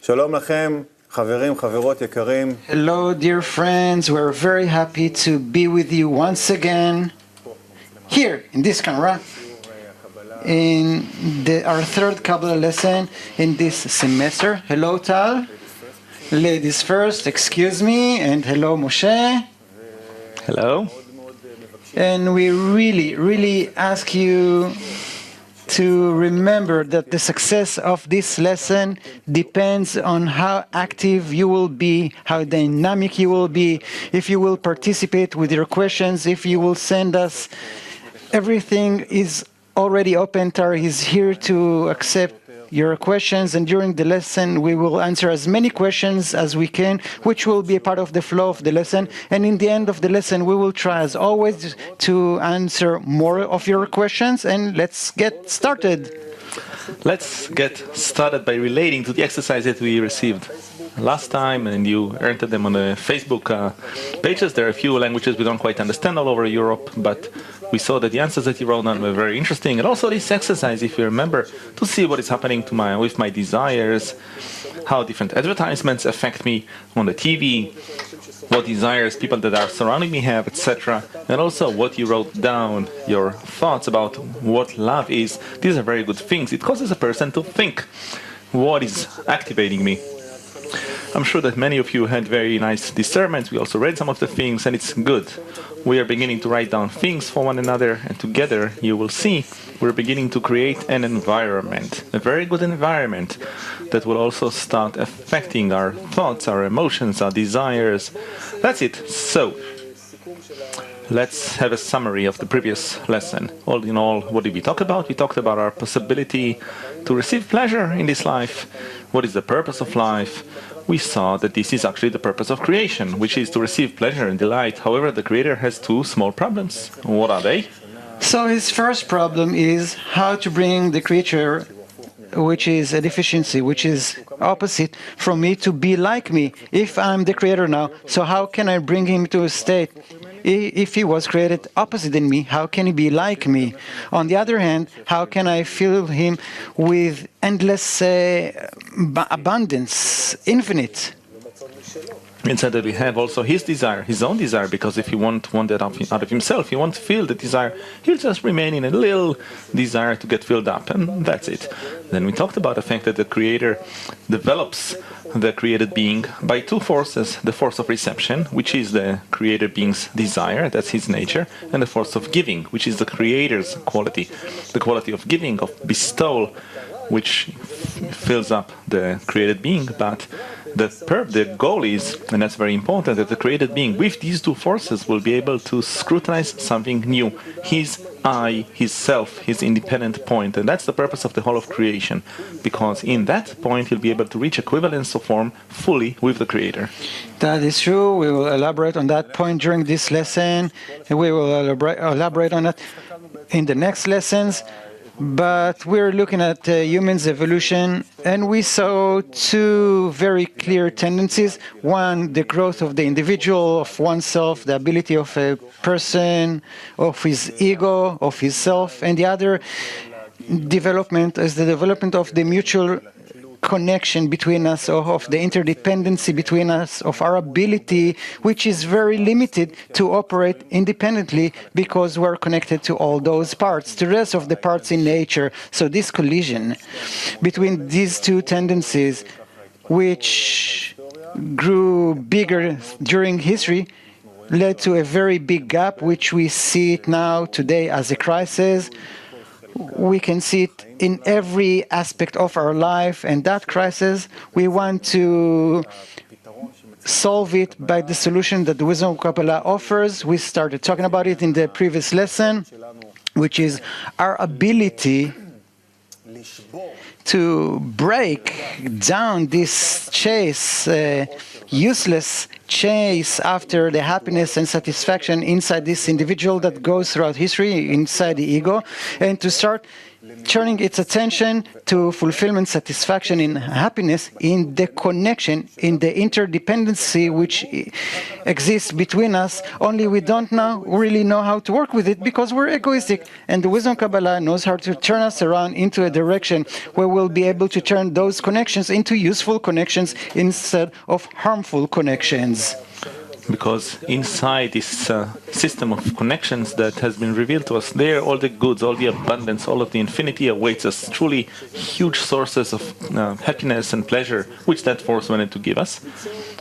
שלום לכם, חברים, חברות יקרים. Hello, dear friends. We're very happy to be with you once again here in this camera in our third Kabbalah lesson in this semester. Hello, Tal. Ladies first, excuse me, and hello, Moshe. Hello. And we really ask you to remember that the success of this lesson depends on how active you will be, how dynamic you will be, if you will participate with your questions, if you will send us. Everything is already open. Tara is here to accept your questions, and during the lesson we will answer as many questions as we can, which will be a part of the flow of the lesson. And in the end of the lesson we will try as always to answer more of your questions. And let's get started. Let's get started by relating to the exercise that we received last time, and you earned them on the Facebook pages. There are a few languages we don't quite understand all over Europe, but we saw that the answers that you wrote down were very interesting. And also this exercise, if you remember, to see what is happening to with my desires, how different advertisements affect me on the TV, what desires people that are surrounding me have, etc. And also what you wrote down, your thoughts about what love is. These are very good things. It causes a person to think, what is activating me? I'm sure that many of you had very nice discernment. We also read some of the things, and it's good. We are beginning to write down things for one another, and together, you will see, we're beginning to create an environment, a very good environment that will also start affecting our thoughts, our emotions, our desires. That's it. So, let's have a summary of the previous lesson. All in all, what did we talk about? We talked about our possibility to receive pleasure in this life. What is the purpose of life? We saw that this is actually the purpose of creation, which is to receive pleasure and delight. However, the Creator has two small problems. What are they? So his first problem is how to bring the creature, which is a deficiency, which is opposite from me, to be like me. If I'm the creator now, so how can I bring him to a state? If he was created opposite than me, how can he be like me? On the other hand, how can I fill him with endless abundance, infinite? Instead that we have also his desire, his own desire, because if he won't want that out of himself, he won't feel the desire, he'll just remain in a little desire to get filled up, and that's it. Then we talked about the fact that the Creator develops the created being by two forces: the force of reception, which is the created being's desire, that's his nature, and the force of giving, which is the Creator's quality, the quality of giving, of bestowal, which fills up the created being. But the goal is, and that's very important, that the created being with these two forces will be able to scrutinize something new, his I, his self, his independent point. And that's the purpose of the whole of creation, because in that point he'll be able to reach equivalence of form fully with the Creator. That is true. We will elaborate on that point during this lesson, and we will elaborate on it in the next lessons. But we're looking at humans' evolution, and we saw two very clear tendencies. One, the growth of the individual, of oneself, the ability of a person, of his ego, of his self, and the other development is the development of the mutual connection between us, of the interdependency between us, of our ability, which is very limited to operate independently because we're connected to all those parts, to the rest of the parts in nature. So this collision between these two tendencies, which grew bigger during history, led to a very big gap, which we see it now today as a crisis. We can see it in every aspect of our life, and that crisis, we want to solve it by the solution that the wisdom of Kabbalah offers. We started talking about it in the previous lesson, which is our ability to break down this chase, useless chase after the happiness and satisfaction inside this individual that goes throughout history, inside the ego, and to start turning its attention to fulfillment, satisfaction, and happiness in the connection, in the interdependency which exists between us, only we don't really know how to work with it because we're egoistic. And the Wisdom Kabbalah knows how to turn us around into a direction where we'll be able to turn those connections into useful connections instead of harmful connections. Because inside this system of connections that has been revealed to us, there all the goods, all the abundance, all of the infinity awaits us, truly huge sources of happiness and pleasure, which that force wanted to give us.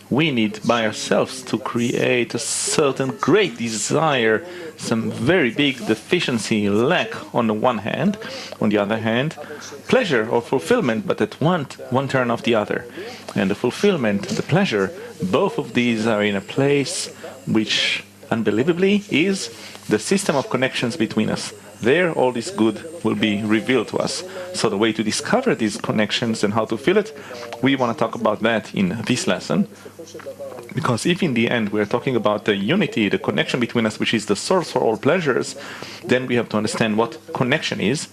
We need by ourselves to create a certain great desire, some very big deficiency, lack on the one hand, on the other hand, pleasure or fulfillment, but at one turn of the other. And the fulfillment, the pleasure, both of these are in a place which unbelievably is the system of connections between us. There all this good will be revealed to us. So the way to discover these connections and how to feel it, we want to talk about that in this lesson. Because if in the end we're talking about the unity, the connection between us, which is the source for all pleasures, then we have to understand what connection is,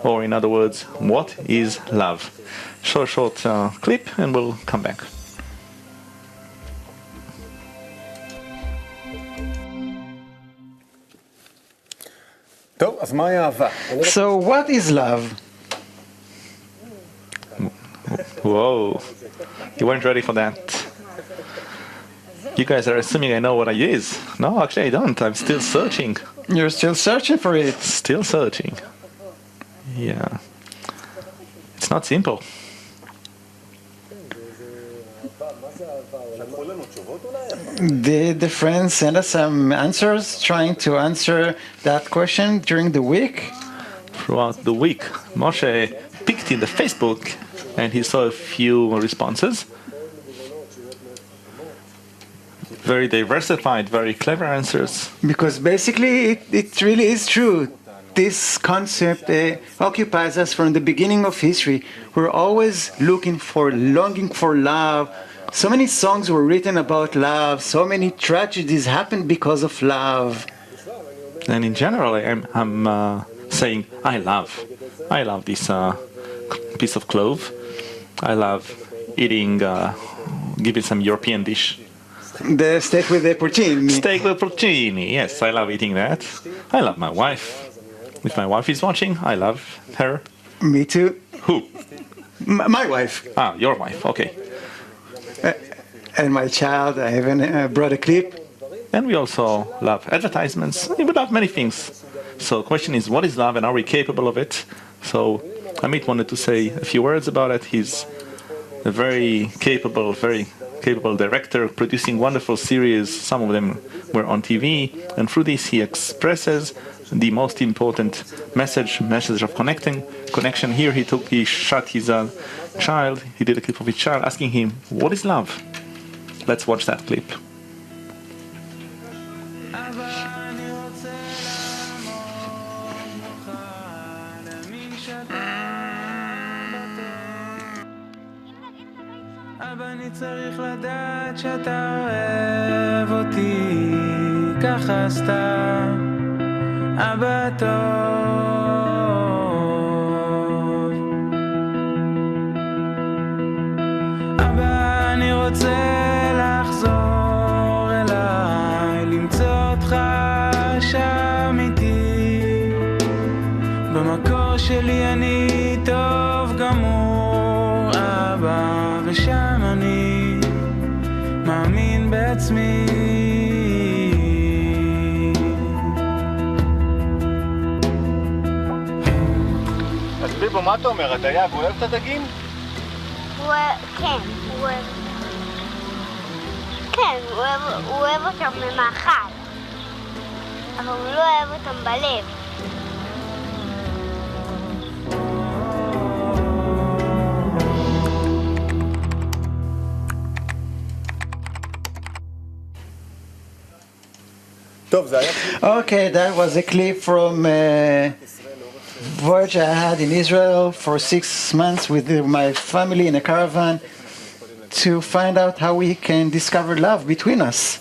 or in other words, what is love. Short clip and we'll come back. טוב, אז מהי אהבה? So what is love? Whoa, you weren't ready for that. You guys are assuming I know what it is. No, actually I don't. I'm still searching. You're still searching for it. Still searching. Yeah. It's not simple. Did the friends send us some answers trying to answer that question during the week? Throughout the week, Moshe picked in the Facebook and he saw a few responses. Very diversified, very clever answers. Because basically it really is true. This concept occupies us from the beginning of history. We're always looking for, longing for love. So many songs were written about love. So many tragedies happened because of love. And in general, I'm saying, I love this piece of cloth. I love eating, give it some European dish. The steak with the porcini. Steak with porcini, yes, I love eating that. I love my wife. If my wife is watching, I love her. Me too. Who? My wife. Ah, your wife, okay. And my child, I even brought a clip. And we also love advertisements. We love many things. So the question is, what is love and are we capable of it? So Amit wanted to say a few words about it. He's a very capable director, producing wonderful series. Some of them were on TV. And through this, he expresses the most important message of connection. Here he shot his child. He did a clip of his child asking him, what is love? Let's watch that clip. אבא, אני צריך לדעת שאתה אוהב אותי ככה סתם. אבא טוב. אבא, אני רוצה לחזור אליי, למצוא אותך שם איתי. במקור שלי אני טוב גמור, אבא, ושם אני מאמין בעצמי. אז ביבו, מה אתה אומר? הדייג אוהב את הדגים? כן, הוא אוהב אותם במאכל, אבל הוא לא אוהב אותם בלב. Okay, that was a clip from a voyage I had in Israel for 6 months with my family in a caravan to find out how we can discover love between us.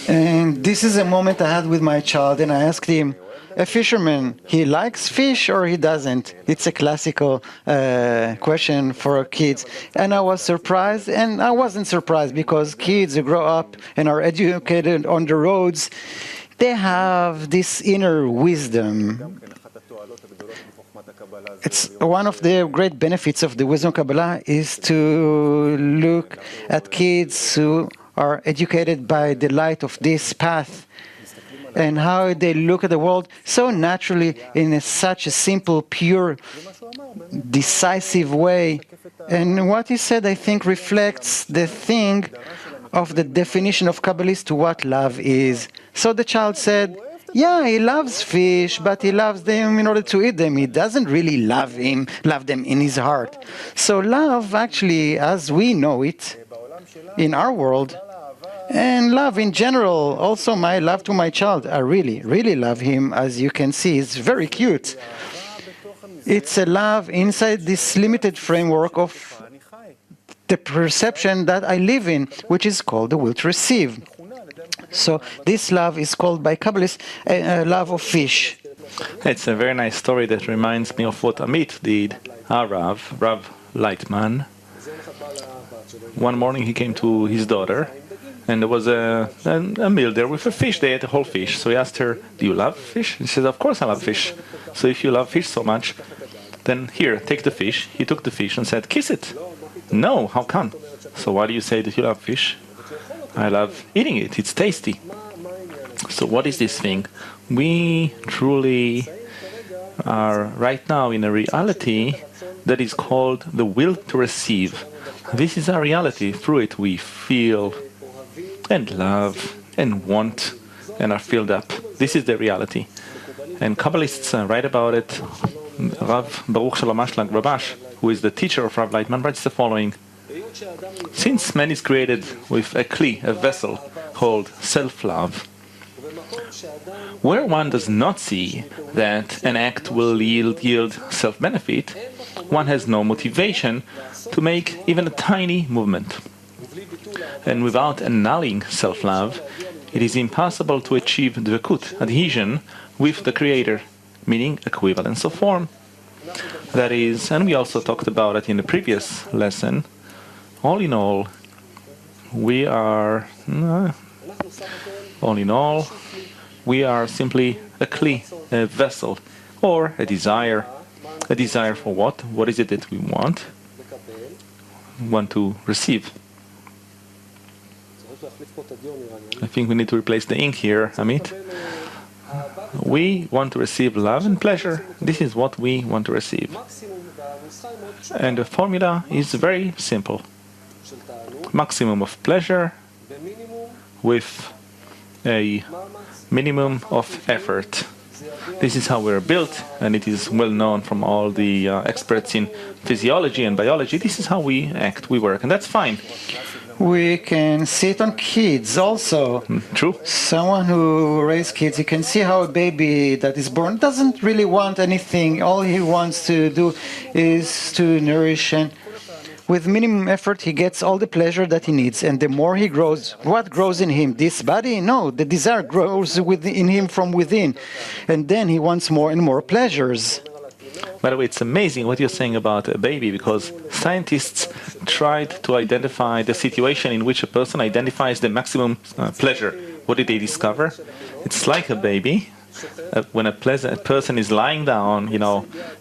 And this is a moment I had with my child, and I asked him, a fisherman, he likes fish or he doesn't? It's a classical question for kids. And I was surprised, and I wasn't surprised because kids who grow up and are educated on the roads, they have this inner wisdom. It's one of the great benefits of the wisdom Kabbalah is to look at kids who are educated by the light of this path and how they look at the world so naturally in such a simple, pure, decisive way. And what he said, I think, reflects the thing of the definition of Kabbalists to what love is. So the child said, yeah, he loves fish, but he loves them in order to eat them. He doesn't really love them in his heart. So love, actually, as we know it in our world, and love in general, also my love to my child, I really, really love him, as you can see. He's very cute. It's a love inside this limited framework of the perception that I live in, which is called the will to receive. So this love is called by Kabbalists a love of fish. It's a very nice story that reminds me of what Amit did, our Rav Lightman. One morning he came to his daughter, and there was a meal there with a fish. They ate a whole fish. So he asked her, do you love fish? And she said, of course I love fish. So if you love fish so much, then here, take the fish. He took the fish and said, kiss it. No, how come? So why do you say that you love fish? I love eating it. It's tasty. So what is this thing? We truly are right now in a reality that is called the will to receive. This is our reality. Through it we feel and love and want and are filled up. This is the reality. And Kabbalists write about it. Rav Baruch Shalom Ashlag Rabash, who is the teacher of Rav Lightman, writes the following. Since man is created with a kli, a vessel, called self-love, where one does not see that an act will yield self-benefit, one has no motivation to make even a tiny movement. And without annulling self-love, it is impossible to achieve dvekut, adhesion, with the Creator, meaning equivalence of form. That is, and we also talked about it in the previous lesson, all in all, we are simply a kli, a vessel, or a desire. A desire for what? What is it that we want? We want to receive. I think we need to replace the ink here, Amit. We want to receive love and pleasure. This is what we want to receive. And the formula is very simple. Maximum of pleasure with a minimum of effort. This is how we're built, and it is well known from all the experts in physiology and biology. This is how we act, we work, and that's fine. We can see it on kids also. True. Someone who raises kids, you can see how a baby that is born doesn't really want anything. All he wants to do is to nourish, and with minimum effort he gets all the pleasure that he needs. And the more he grows, what grows in him? This body? No, the desire grows in him from within. And then he wants more and more pleasures. By the way, it's amazing what you're saying about a baby, because scientists tried to identify the situation in which a person identifies the maximum pleasure. What did they discover? It's like a baby. When a person is lying down,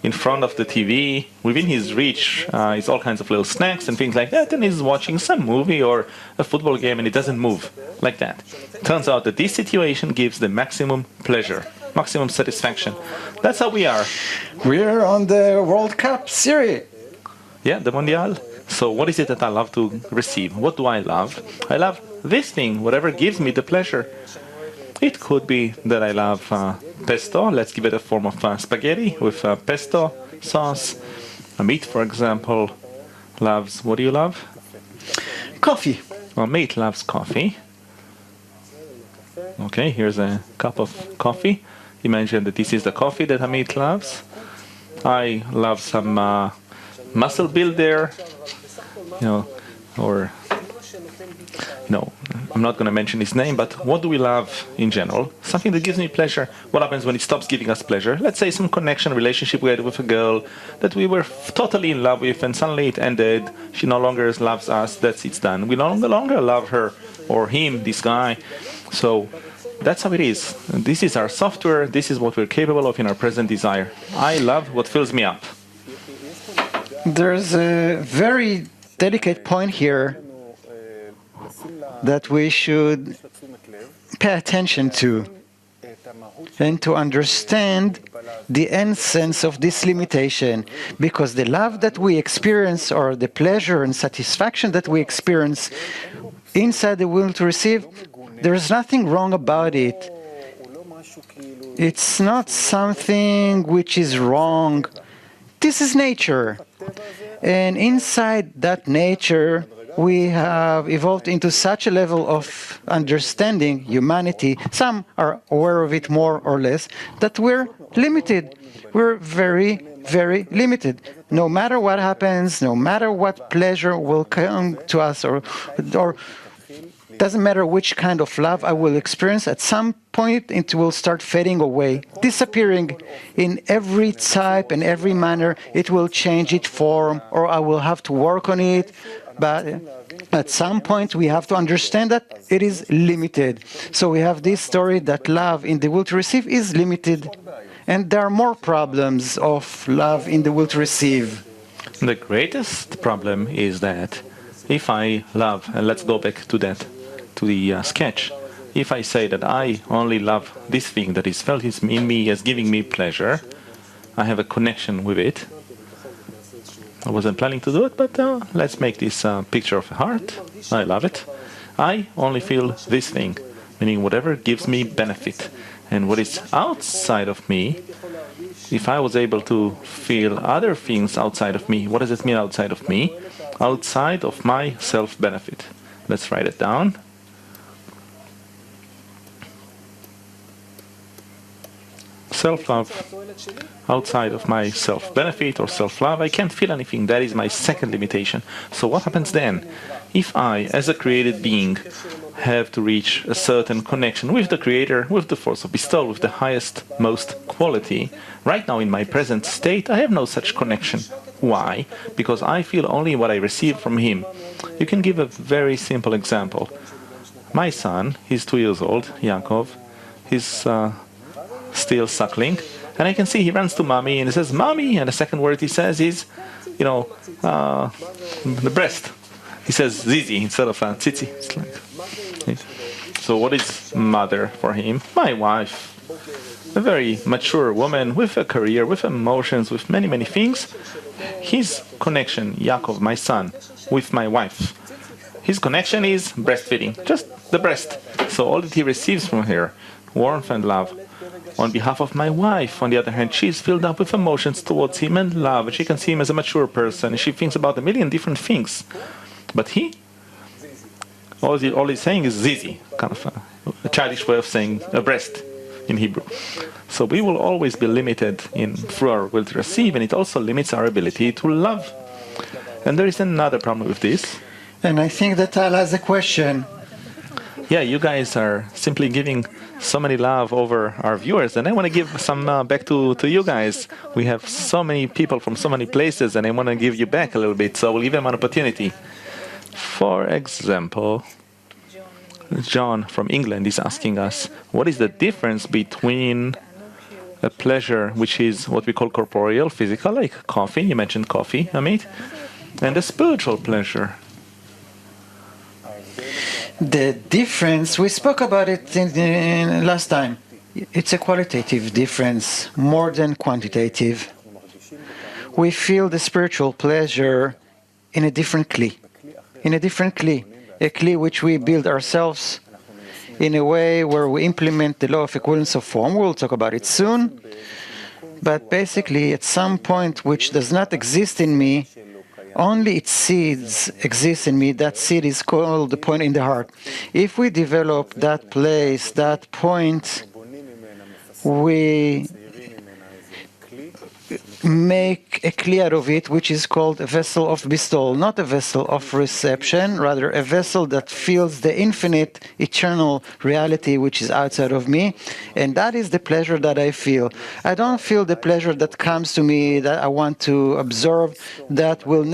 in front of the TV, within his reach is all kinds of little snacks and things like that, and he's watching some movie or a football game, and it doesn't move like that. Turns out that this situation gives the maximum pleasure, maximum satisfaction. That's how we are. We're on the World Cup series. Yeah, the Mondial. So what is it that I love to receive? What do I love? I love this thing, whatever gives me the pleasure. It could be that I love pesto. Let's give it a form of spaghetti with pesto sauce. Meat, for example, loves... What do you love? Coffee. Well, meat loves coffee. Okay, here's a cup of coffee. Imagine that this is the coffee that Amit loves. I love some muscle builder, or I'm not going to mention his name, but what do we love in general? Something that gives me pleasure. What happens when it stops giving us pleasure? Let's say some connection, relationship we had with a girl that we were totally in love with, and suddenly it ended. She no longer loves us. It's done. We no longer love her or him, this guy. So that's how it is. This is our software. This is what we're capable of in our present desire. I love what fills me up. There's a very delicate point here that we should pay attention to and to understand the essence of this limitation, because the love that we experience, or the pleasure and satisfaction that we experience inside the will to receive, there is nothing wrong about it. It's not something which is wrong. This is nature. And inside that nature, we have evolved into such a level of understanding humanity, some are aware of it more or less, that we're limited. We're very, very limited. No matter what happens, no matter what pleasure will come to us, or doesn't matter which kind of love I will experience, at some point it will start fading away, disappearing in every type and every manner. It will change its form, or I will have to work on it. But at some point we have to understand that it is limited. So we have this story that love in the will to receive is limited. And there are more problems of love in the will to receive. The greatest problem is that if I love, and let's go back to that, to the sketch, if I say that I only love this thing that is felt in me as giving me pleasure, I have a connection with it. I wasn't planning to do it, but let's make this picture of a heart. I love it. I only feel this thing, meaning whatever gives me benefit. And what is outside of me, if I was able to feel other things outside of me, what does it mean outside of me? Outside of my self-benefit. Let's write it down. Self-love, outside of my self-benefit or self-love, I can't feel anything. That is my second limitation. So what happens then? If I, as a created being, have to reach a certain connection with the Creator, with the force of bestowal, with the highest, most quality, right now in my present state, I have no such connection. Why? Because I feel only what I receive from Him. You can give a very simple example. My son, he's 2 years old, Yaakov, he's still suckling, and I can see he runs to mommy and he says, "Mommy," and the second word he says is, the breast. He says zizi instead of tzitzi. It's like, so what is mother for him? My wife. A very mature woman with a career, with emotions, with many, many things. His connection, Yaakov, my son, with my wife, his connection is breastfeeding, just the breast. So all that he receives from her, warmth and love. On behalf of my wife, on the other hand, she is filled up with emotions towards him and love, and she can see him as a mature person, and she thinks about a million different things. But he, all he's saying is zizi, kind of a childish way of saying a breast in Hebrew. So we will always be limited through our will to receive, and it also limits our ability to love. And there is another problem with this. And I think that Tal has a question. Yeah, you guys are simply giving so many love over our viewers, and I want to give some back to you guys. We have so many people from so many places, and I want to give you back a little bit, so we'll give them an opportunity. For example, John from England is asking us, what is the difference between a pleasure which is what we call corporeal, physical, like coffee, you mentioned coffee, Amit, and a spiritual pleasure? The difference, we spoke about it in last time. It's a qualitative difference more than quantitative. We feel the spiritual pleasure in a different kli. In a different kli. A kli which we build ourselves in a way where we implement the law of equivalence of form. We'll talk about it soon. But basically, at some point which does not exist in me, only its seeds exist in me. That seed is called the point in the heart. If we develop that place, that point, we make a kli out of it, which is called a vessel of bestowal, not a vessel of reception, rather a vessel that feels the infinite, eternal reality which is outside of me. And that is the pleasure that I feel. I don't feel the pleasure that comes to me that I want to observe that will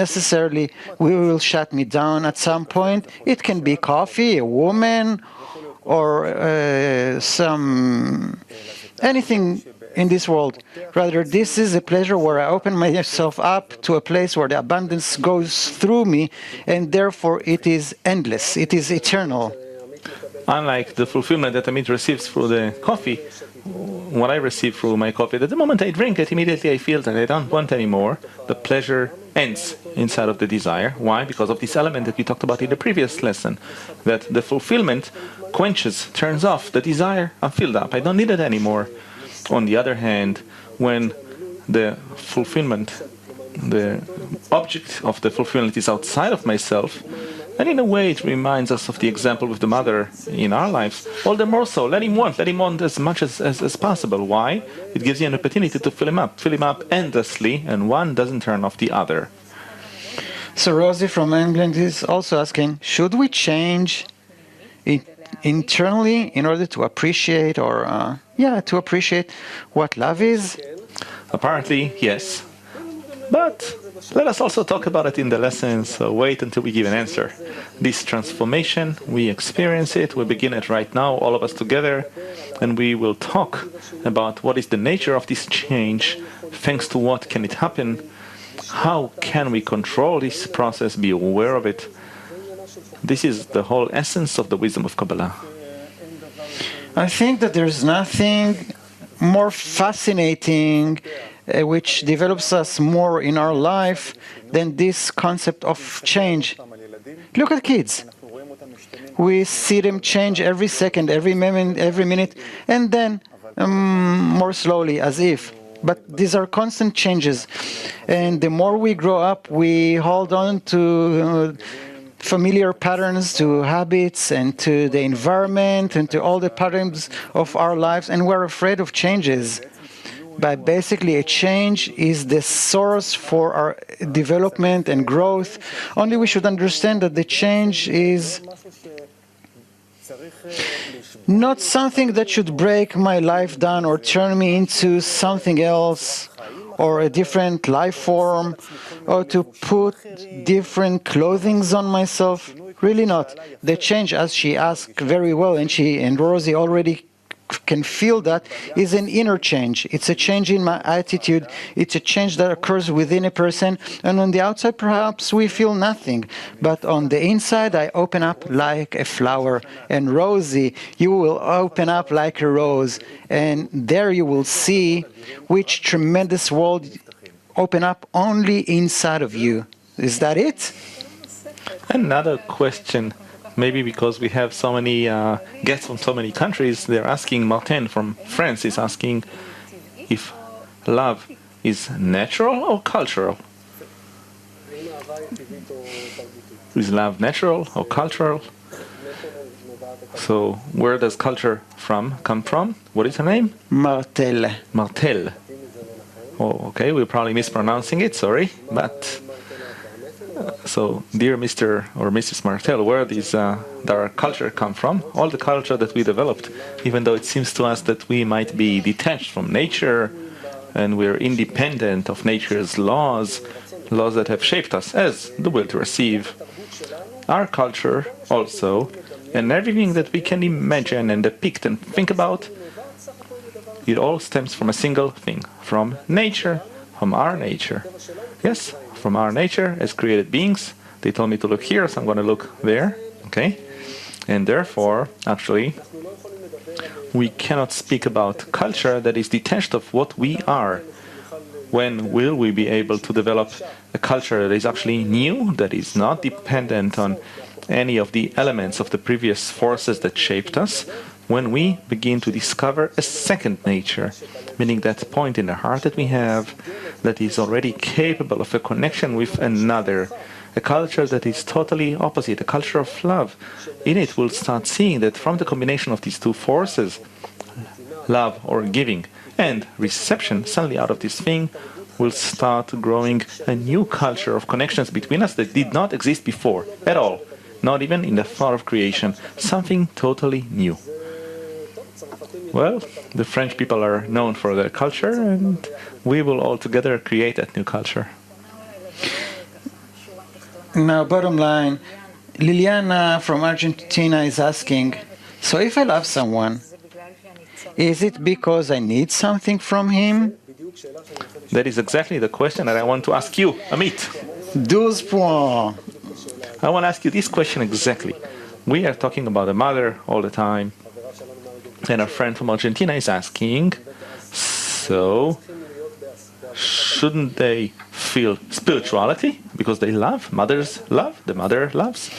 shut me down at some point. It can be coffee, a woman, or anything in this world. Rather, this is a pleasure where I open myself up to a place where the abundance goes through me, and therefore it is endless, it is eternal. Unlike the fulfillment that Amit receives through the coffee, what I receive through my coffee, that the moment I drink it, immediately I feel that I don't want anymore. The pleasure ends inside of the desire. Why? Because of this element that we talked about in the previous lesson, that the fulfillment quenches, turns off the desire. I'm filled up, I don't need it anymore. On the other hand, when the fulfillment, the object of the fulfillment is outside of myself, and in a way it reminds us of the example with the mother in our lives, all the more so, let him want as much as possible. Why? It gives you an opportunity to fill him up endlessly, and one doesn't turn off the other. So Rosie from England is also asking, should we change internally in order to appreciate to appreciate what love is? Apparently, yes. But let us also talk about it in the lesson, so wait until we give an answer. This transformation, we experience it, we begin it right now, all of us together, and we will talk about what is the nature of this change, thanks to what can it happen, how can we control this process, be aware of it. This is the whole essence of the wisdom of Kabbalah. I think that there's nothing more fascinating which develops us more in our life than this concept of change. Look at kids. We see them change every second, every minute, and then more slowly, as if. But these are constant changes. And the more we grow up, we hold on to familiar patterns, to habits, and to the environment, and to all the patterns of our lives, and we're afraid of changes. But basically, a change is the source for our development and growth. Only we should understand that the change is not something that should break my life down or turn me into something else, or a different life form, or to put different clothings on myself. Really not. The change, as she asked very well, and Rosie already can feel that, is an inner change. It's a change in my attitude. It's a change that occurs within a person, and on the outside perhaps we feel nothing, but on the inside I open up like a flower. And Rosie, you will open up like a rose, and there you will see which tremendous world open up only inside of you. Is that it? Another question. Maybe because we have so many guests from so many countries, they're asking, Martin from France is asking if love is natural or cultural? Is love natural or cultural? So where does culture come from? What is her name? Martel. Martel. Oh, okay, we're probably mispronouncing it, sorry, but... So, dear Mr. or Mrs. Martel, where does our culture come from? All the culture that we developed, even though it seems to us that we might be detached from nature and we're independent of nature's laws that have shaped us as the will to receive. Our culture also, and everything that we can imagine and depict and think about, it all stems from a single thing, from nature, from our nature. Yes, from our nature as created beings. They told me to look here, so I'm going to look there. Okay? And therefore, actually, we cannot speak about culture that is detached of what we are. When will we be able to develop a culture that is actually new, that is not dependent on any of the elements of the previous forces that shaped us? When we begin to discover a second nature, meaning that point in the heart that we have that is already capable of a connection with another, a culture that is totally opposite, a culture of love. In it, we'll start seeing that from the combination of these two forces, love or giving and reception, suddenly out of this thing will start growing a new culture of connections between us that did not exist before at all, not even in the thought of creation, something totally new. Well, the French people are known for their culture, and we will all together create that new culture. Now, bottom line, Liliana from Argentina is asking, so if I love someone, is it because I need something from him? That is exactly the question that I want to ask you, Amit. 12 points. I want to ask you this question exactly. We are talking about a mother all the time, and our friend from Argentina is asking, so shouldn't they feel spirituality because they love? Mothers love, the mother loves.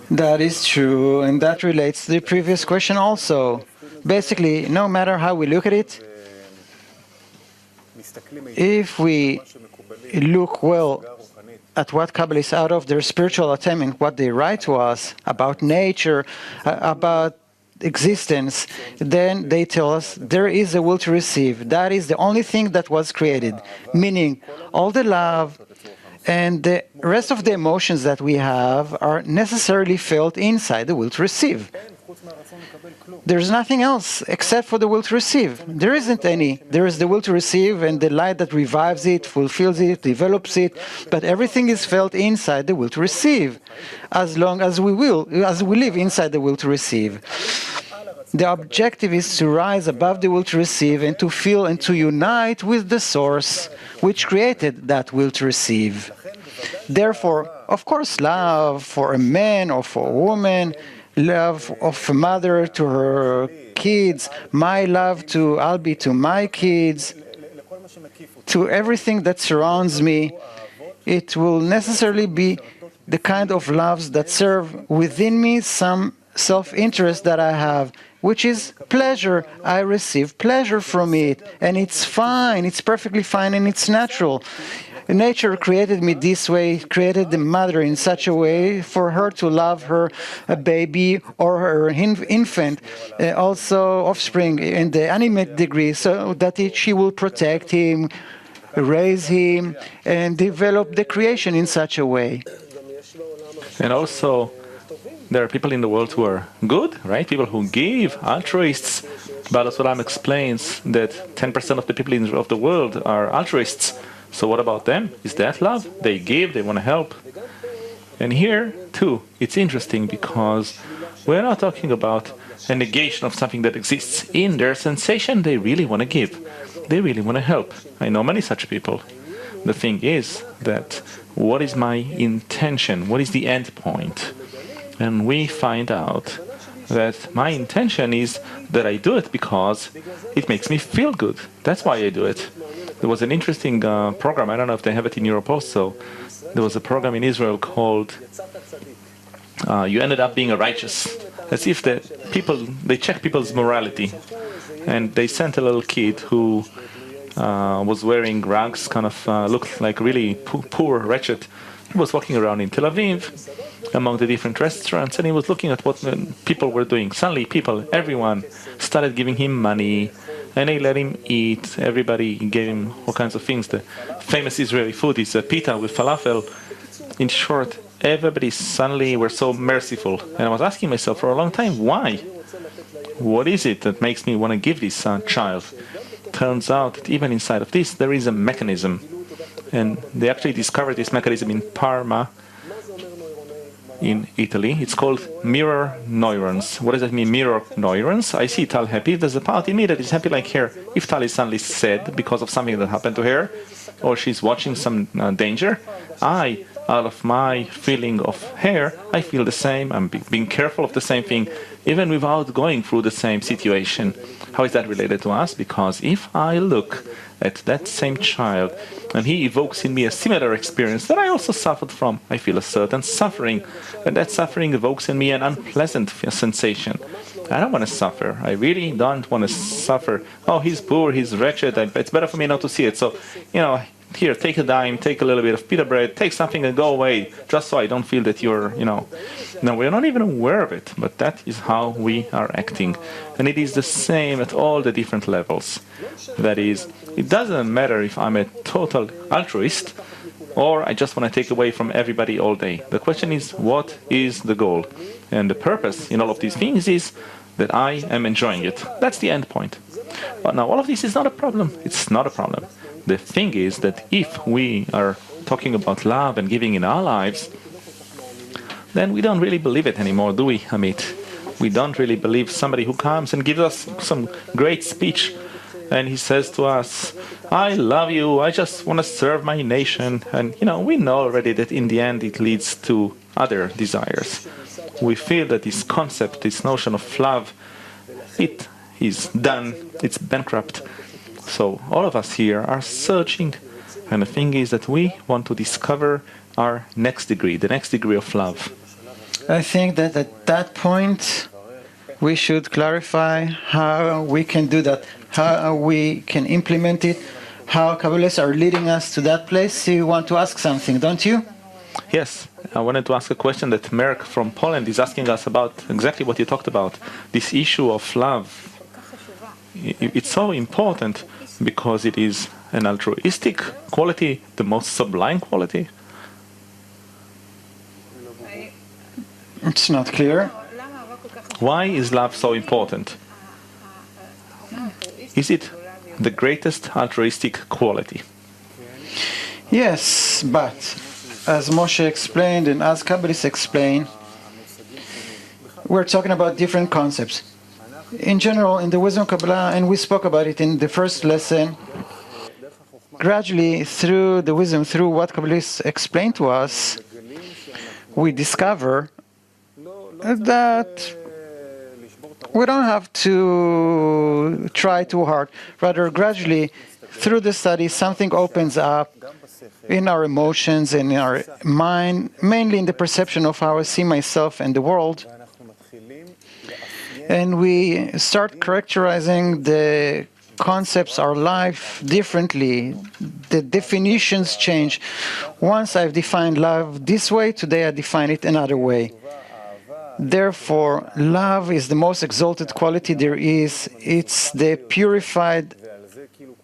That is true, and that relates to the previous question also. Basically, no matter how we look at it, if we look well at what Kabbalists out of their spiritual attainment, what they write to us about nature, about existence, then they tell us there is a will to receive. That is the only thing that was created, meaning all the love and the rest of the emotions that we have are necessarily felt inside the will to receive. There's nothing else except for the will to receive. There isn't any. There is the will to receive and the light that revives it, fulfills it, develops it, but everything is felt inside the will to receive, as long as we live inside the will to receive. The objective is to rise above the will to receive and to feel and to unite with the source which created that will to receive. Therefore, of course, love for a man or for a woman, love of a mother to her kids, my love to Albi, to my kids, to everything that surrounds me, it will necessarily be the kind of loves that serve within me some self-interest that I have, which is pleasure. I receive pleasure from it, and it's fine, it's perfectly fine, and it's natural. Nature created me this way, created the mother in such a way for her to love her baby or her infant, also offspring in the animate degree, so that she will protect him, raise him, and develop the creation in such a way. And also, there are people in the world who are good, right? People who give, altruists. Baal HaSulam explains that 10% of the people of the world are altruists. So what about them? Is that love? They give, they want to help. And here, too, it's interesting because we're not talking about a negation of something that exists. In their sensation, they really want to give. They really want to help. I know many such people. The thing is that what is my intention? What is the end point? And we find out that my intention is that I do it because it makes me feel good. That's why I do it. There was an interesting program, I don't know if they have it in Europe also. There was a program in Israel called You Ended Up Being a Righteous. As if they check people's morality. And they sent a little kid who was wearing rags, kind of looked like really poor, wretched. He was walking around in Tel Aviv among the different restaurants, and he was looking at what people were doing. Suddenly, everyone started giving him money, and they let him eat. Everybody gave him all kinds of things. The famous Israeli food is pita with falafel. In short, everybody suddenly were so merciful. And I was asking myself for a long time, why? What is it that makes me want to give this child? Turns out that even inside of this, there is a mechanism. And they actually discovered this mechanism in Parma, in Italy. It's called mirror neurons. What does that mean, mirror neurons? I see Tal happy. There's a part in me that is happy like her. If Tal is suddenly sad because of something that happened to her, or she's watching some danger, out of my feeling of her, I feel the same. I'm being careful of the same thing, even without going through the same situation. How is that related to us? Because if I look at that same child and he evokes in me a similar experience that I also suffered from, I feel a certain suffering, and that suffering evokes in me an unpleasant sensation. I don't want to suffer. I really don't want to suffer. Oh, he's poor, he's wretched, it's better for me not to see it. So, here, take a dime, take a little bit of pita bread, take something and go away, just so I don't feel that you're, No, we're not even aware of it, but that is how we are acting. And it is the same at all the different levels. That is, it doesn't matter if I'm a total altruist or I just want to take away from everybody all day. The question is, what is the goal? And the purpose in all of these things is that I am enjoying it. That's the end point. But now all of this is not a problem. It's not a problem. The thing is that if we are talking about love and giving in our lives, then we don't really believe it anymore, do we, Amit? We don't really believe somebody who comes and gives us some great speech and he says to us, I love you, I just want to serve my nation. And, we know already that in the end it leads to other desires. We feel that this concept, this notion of love, it is done, it's bankrupt. So all of us here are searching, and the thing is that we want to discover our next degree, the next degree of love. I think that at that point, we should clarify how we can do that, how we can implement it, how Kabbalists are leading us to that place. You want to ask something, don't you? Yes, I wanted to ask a question that Merck from Poland is asking us about exactly what you talked about, this issue of love. It's so important because it is an altruistic quality, the most sublime quality. It's not clear. Why is love so important? Is it the greatest altruistic quality? Yes, but as Moshe explained and as Kabbalists explain, we're talking about different concepts. In general, in the wisdom of Kabbalah, and we spoke about it in the first lesson, gradually through the wisdom, through what Kabbalists explain to us, we discover that we don't have to try too hard. Rather, gradually, through the study, something opens up in our emotions and in our mind, mainly in the perception of how I see myself and the world. And we start characterizing the concepts, our life, differently. The definitions change. Once I've defined love this way, today I define it another way. Therefore, love is the most exalted quality there is. It's the purified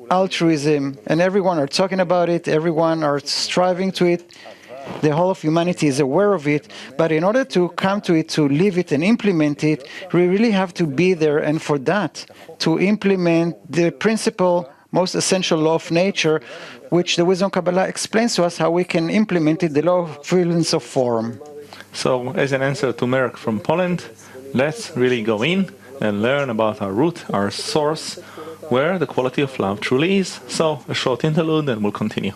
altruism, and everyone are talking about it, everyone are striving to it. The whole of humanity is aware of it, but in order to come to it, to live it and implement it, we really have to be there, and for that, to implement the principle, most essential law of nature, which the Wisdom of Kabbalah explains to us how we can implement it, the law of prevalence of form. So, as an answer to Merck from Poland, let's really go in and learn about our root, our source, where the quality of love truly is. So, a short interlude and we'll continue.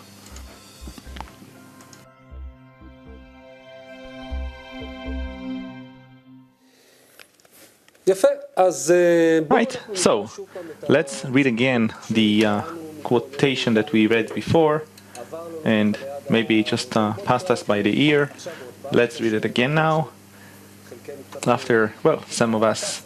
Right, so let's read again the quotation that we read before, and maybe it just passed us by the ear. Let's read it again now. After, well, some of us,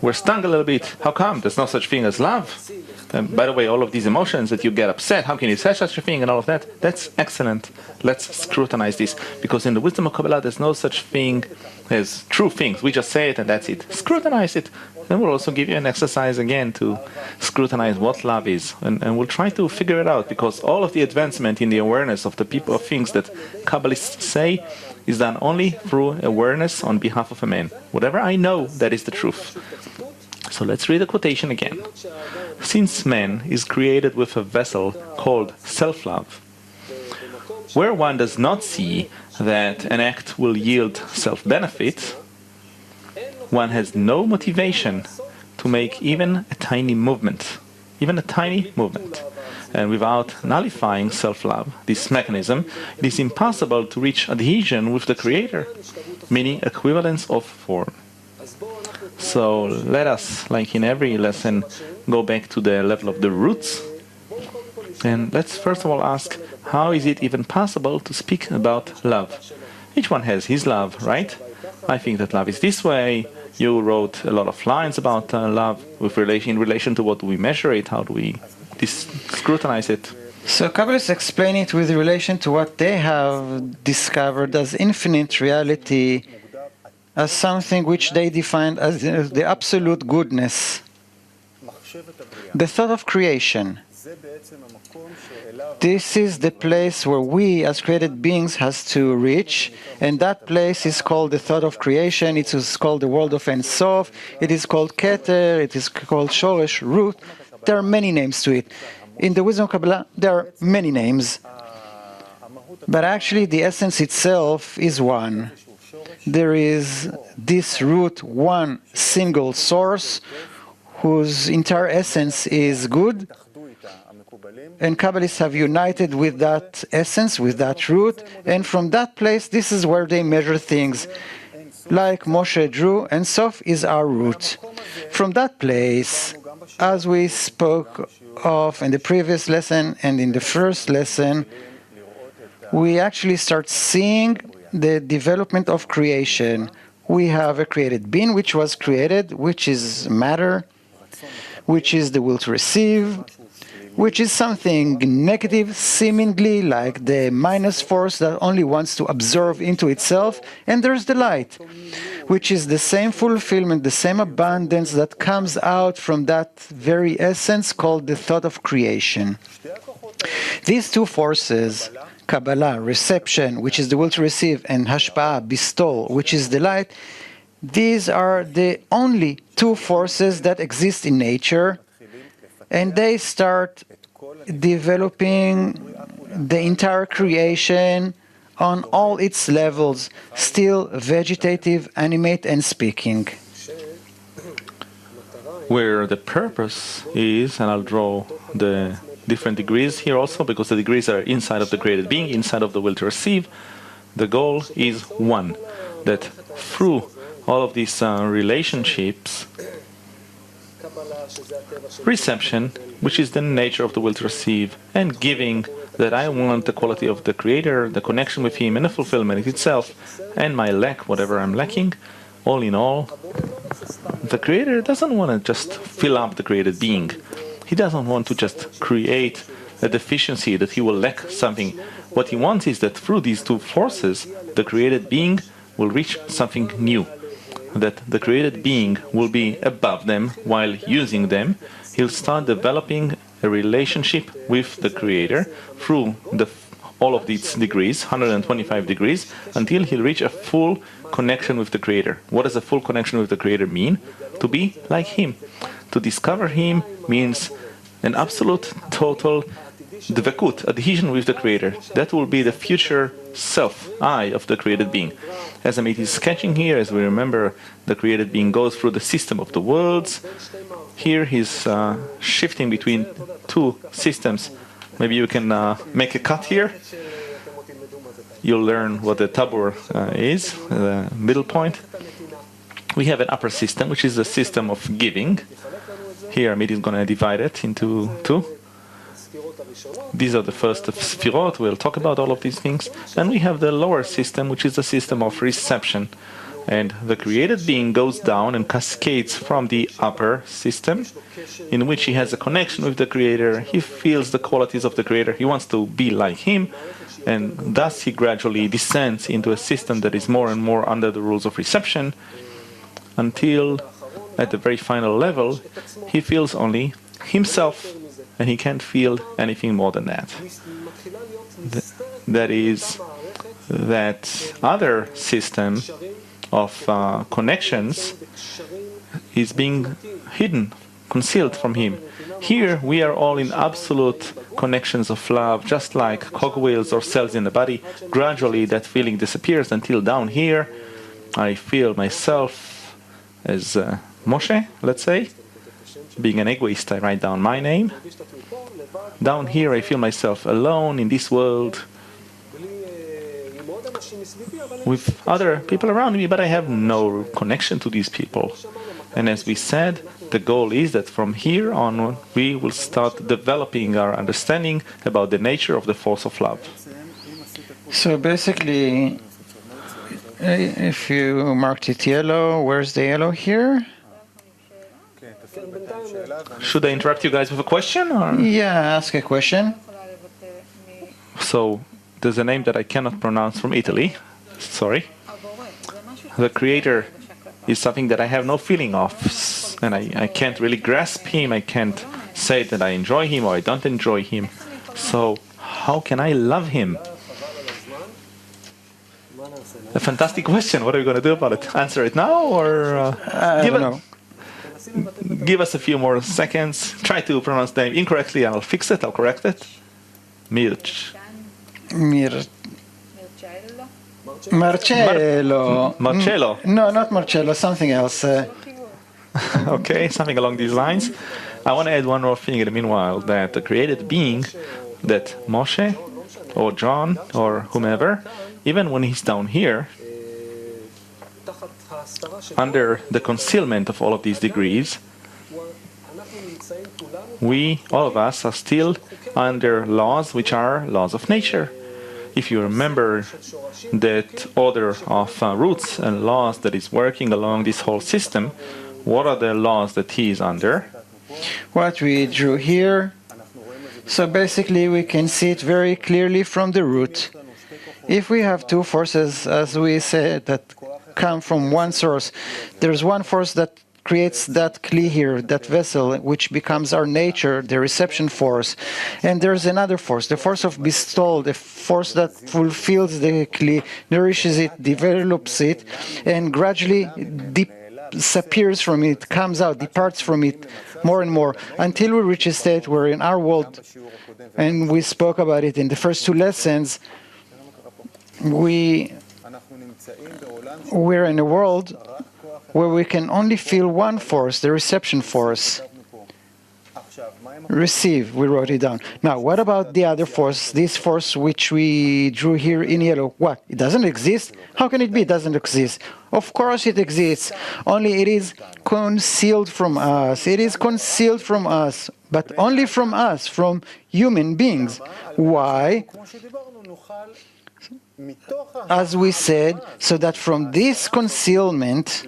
we're stung a little bit. How come? There's no such thing as love. And by the way, all of these emotions that you get upset, how can you say such a thing and all of that? That's excellent. Let's scrutinize this. Because in the wisdom of Kabbalah, there's no such thing as true things. We just say it and that's it. Scrutinize it. Then we'll also give you an exercise again to scrutinize what love is. And we'll try to figure it out, because all of the advancement in the awareness of the people of things that Kabbalists say is done only through awareness on behalf of a man. Whatever I know, that is the truth. So let's read the quotation again. Since man is created with a vessel called self-love, where one does not see that an act will yield self-benefit, one has no motivation to make even a tiny movement. And without nullifying self-love, this mechanism, it is impossible to reach adhesion with the Creator, meaning equivalence of form. So let us, like in every lesson, go back to the level of the roots. And let's first of all ask, how is it even possible to speak about love? Each one has his love, right? I think that love is this way. You wrote a lot of lines about love in relation to what do we measure it, how do we scrutinize it. So Kabbalists explain it with relation to what they have discovered as infinite reality, as something which they defined as the absolute goodness, the thought of creation. This is the place where we as created beings has to reach, and that place is called the thought of creation. It is called the world of Ein Sof. It is called Keter. It is called Shoresh, root. There are many names to it. In the wisdom of Kabbalah, there are many names. But actually, the essence itself is one. There is this root, one single source, whose entire essence is good. And Kabbalists have united with that essence, with that root. And from that place, this is where they measure things. Like Moshe drew, and Sof is our root. From that place, as we spoke of in the previous lesson and in the first lesson, we actually start seeing the development of creation. We have a created being which was created, which is matter, which is the will to receive, which is something negative, seemingly like the minus force that only wants to absorb into itself. And there's the light, which is the same fulfillment, the same abundance that comes out from that very essence called the thought of creation. These two forces, Kabbalah, reception, which is the will to receive, and Hashpa'ah, bestowal, which is the light, these are the only two forces that exist in nature, and they start developing the entire creation on all its levels, still vegetative, animate, and speaking. Where the purpose is, and I'll draw the different degrees here also, because the degrees are inside of the created being, inside of the will to receive. The goal is one, that through all of these relationships, reception, which is the nature of the will to receive, and giving, that I want the quality of the Creator, the connection with Him, and the fulfillment itself, and my lack, whatever I'm lacking, all in all, the Creator doesn't want to just fill up the created being. He doesn't want to just create a deficiency that He will lack something. What He wants is that through these two forces, the created being will reach something new. That the created being will be above them while using them. He'll start developing a relationship with the Creator through all of these degrees, 125 degrees, until he'll reach a full connection with the Creator. What does a full connection with the Creator mean? To be like Him. To discover Him means an absolute, total dvekut, adhesion with the Creator. That will be the future self, I, of the created being. As Amit is sketching here, as we remember, the created being goes through the system of the worlds. Here he's shifting between two systems. Maybe you can make a cut here. You'll learn what the tabur is, the middle point. We have an upper system, which is the system of giving. Here Amit is going to divide it into two. These are the first of Sfirot. We'll talk about all of these things. And we have the lower system, which is the system of reception. And the created being goes down and cascades from the upper system, in which he has a connection with the Creator. He feels the qualities of the Creator. He wants to be like Him. And thus he gradually descends into a system that is more and more under the rules of reception, until at the very final level, he feels only himself. And he can't feel anything more than that. That is, that other system of connections is being hidden, concealed from him. Here we are all in absolute connections of love, just like cogwheels or cells in the body. Gradually that feeling disappears until down here I feel myself as Moshe, let's say. Being an egoist, I write down my name. Down here I feel myself alone in this world with other people around me, but I have no connection to these people. And as we said, the goal is that from here on we will start developing our understanding about the nature of the force of love. So basically, if you marked it yellow, where's the yellow here? Should I interrupt you guys with a question? Or? Yeah, ask a question. So there's a name that I cannot pronounce from Italy. Sorry. The Creator is something that I have no feeling of, and I can't really grasp him. I can't say that I enjoy him or I don't enjoy him. So how can I love him? A fantastic question. What are we going to do about it? Answer it now, or I don't know. give us a few more seconds. Try to pronounce the name incorrectly, and I'll fix it. I'll correct it. Mirch. Marcello. Marcello. No, not Marcello. Something else. Okay, something along these lines. I want to add one more thing in the meanwhile, that the created being, that Moshe or John or whomever, even when he's down here, under the concealment of all of these degrees, we, all of us, are still under laws which are laws of nature. If you remember that order of roots and laws that is working along this whole system, what are the laws that he is under? What we drew here. So basically we can see it very clearly from the root. If we have two forces, as we said, that come from one source, there's one force that creates that kli here, that vessel, which becomes our nature, the reception force. And there's another force, the force of bestol, the force that fulfills the kli, nourishes it, develops it, and gradually disappears from it, comes out, departs from it more and more, until we reach a state where in our world, and we spoke about it in the first two lessons, we're in a world where we can only feel one force, the reception force. Receive, we wrote it down. Now, what about the other force, this force which we drew here in yellow? What? It doesn't exist? How can it be it doesn't exist? Of course it exists, only it is concealed from us. It is concealed from us, but only from us, from human beings. Why? As we said, so that from this concealment,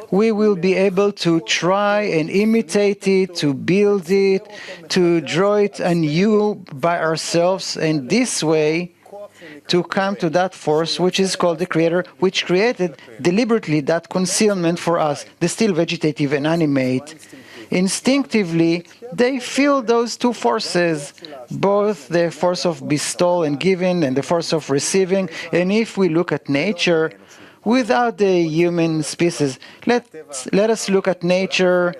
we will be able to try and imitate it, to build it, to draw it anew by ourselves, and this way to come to that force which is called the Creator, which created deliberately that concealment for us, the still vegetative and animate. Instinctively, they feel those two forces, both the force of bestowal and giving and the force of receiving. And if we look at nature, without the human species, let us look at nature,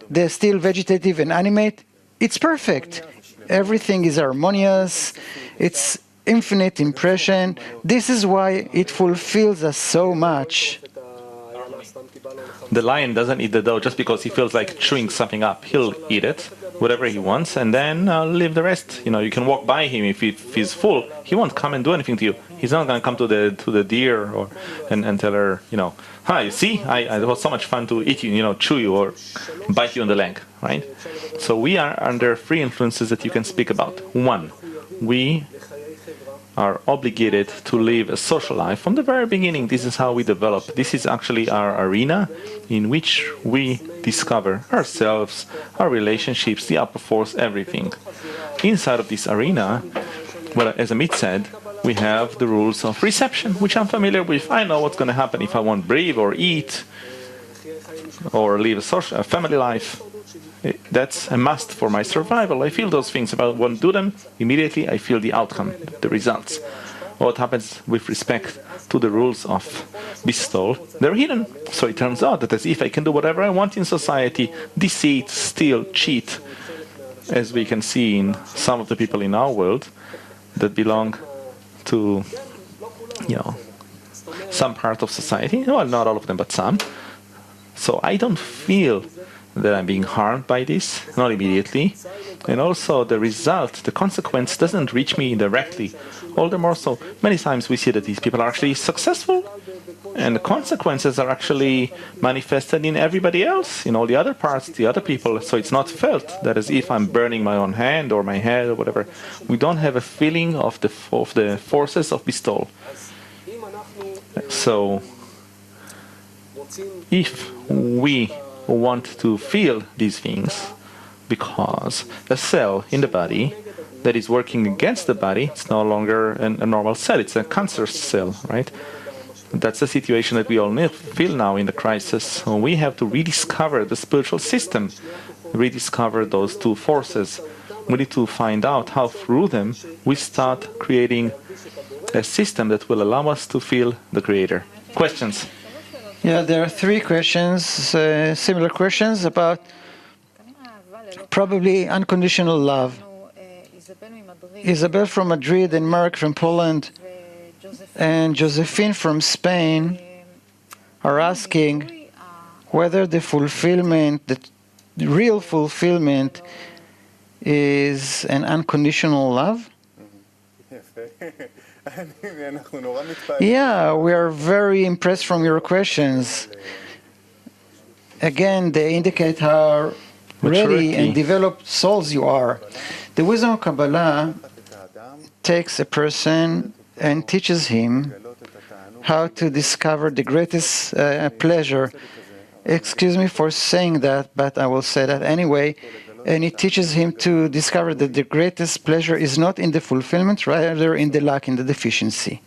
the still vegetative and animate. It's perfect. Everything is harmonious. It's infinite impression. This is why it fulfills us so much. The lion doesn't eat the dough just because he feels like chewing something up. He'll eat it, whatever he wants, and then leave the rest. You know, you can walk by him if he's full. He won't come and do anything to you. He's not going to come to the deer and tell her, you know, hi, you see, it was so much fun to eat you, you know, chew you or bite you on the leg, right? So we are under three influences that you can speak about. One, we are obligated to live a social life from the very beginning. This is how we develop. This is actually our arena in which we discover ourselves, our relationships, the upper force, everything. Inside of this arena, well, as Amit said, we have the rules of reception, which I'm familiar with. I know what's going to happen if I won't breathe or eat or live a family life. That's a must for my survival. I feel those things. If I won't do them, immediately I feel the outcome, the results. What happens with respect to the rules of bestowal? They're hidden. So it turns out that as if I can do whatever I want in society, deceit, steal, cheat, as we can see in some of the people in our world that belong to, you know, some part of society. Well, not all of them, but some. So I don't feel that I'm being harmed by this, not immediately. And also the result, the consequence doesn't reach me directly. All the more so, many times we see that these people are actually successful, and the consequences are actually manifested in everybody else, in all the other parts, the other people. So it's not felt that as if I'm burning my own hand or my head or whatever. We don't have a feeling of the forces of bestowal. So if we want to feel these things, because a cell in the body that is working against the body, it's no longer a normal cell, it's a cancer cell, right? That's the situation that we all feel now in the crisis. So we have to rediscover the spiritual system, rediscover those two forces. We need to find out how through them we start creating a system that will allow us to feel the Creator. Questions? Yeah, there are three questions, similar questions about probably unconditional love. Isabel from Madrid and Mark from Poland and Josephine from Spain are asking whether the fulfillment, the real fulfillment, is an unconditional love. Yeah, we are very impressed from your questions. Again, they indicate how ready and developed souls you are. The wisdom of Kabbalah takes a person and teaches him how to discover the greatest pleasure. Excuse me for saying that, but I will say that anyway. And it teaches him to discover that the greatest pleasure is not in the fulfillment, rather in the lack, in the deficiency.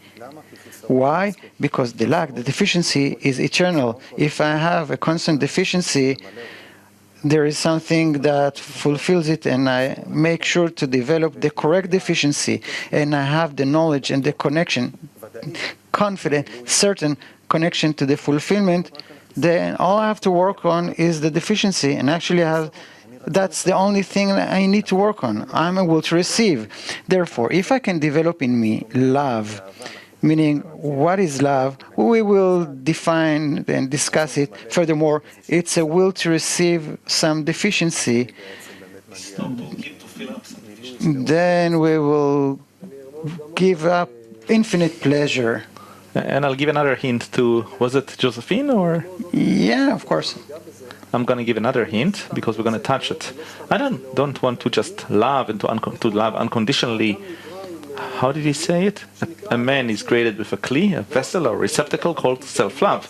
Why? Because the lack, the deficiency is eternal. If I have a constant deficiency, there is something that fulfills it, and I make sure to develop the correct deficiency, and I have the knowledge and the connection, confident, certain connection to the fulfillment, then all I have to work on is the deficiency, and actually that's the only thing I need to work on. I'm able to receive. Therefore, if I can develop in me love, meaning what is love, we will define and discuss it. Furthermore, it's a will to receive some deficiency. Then we will give up infinite pleasure. And I'll give another hint to, was it Josephine or? Yeah, of course. I'm going to give another hint because we're going to touch it. I don't want to just love and to love unconditionally. How did he say it? A man is created with a kli, a vessel or receptacle called self-love.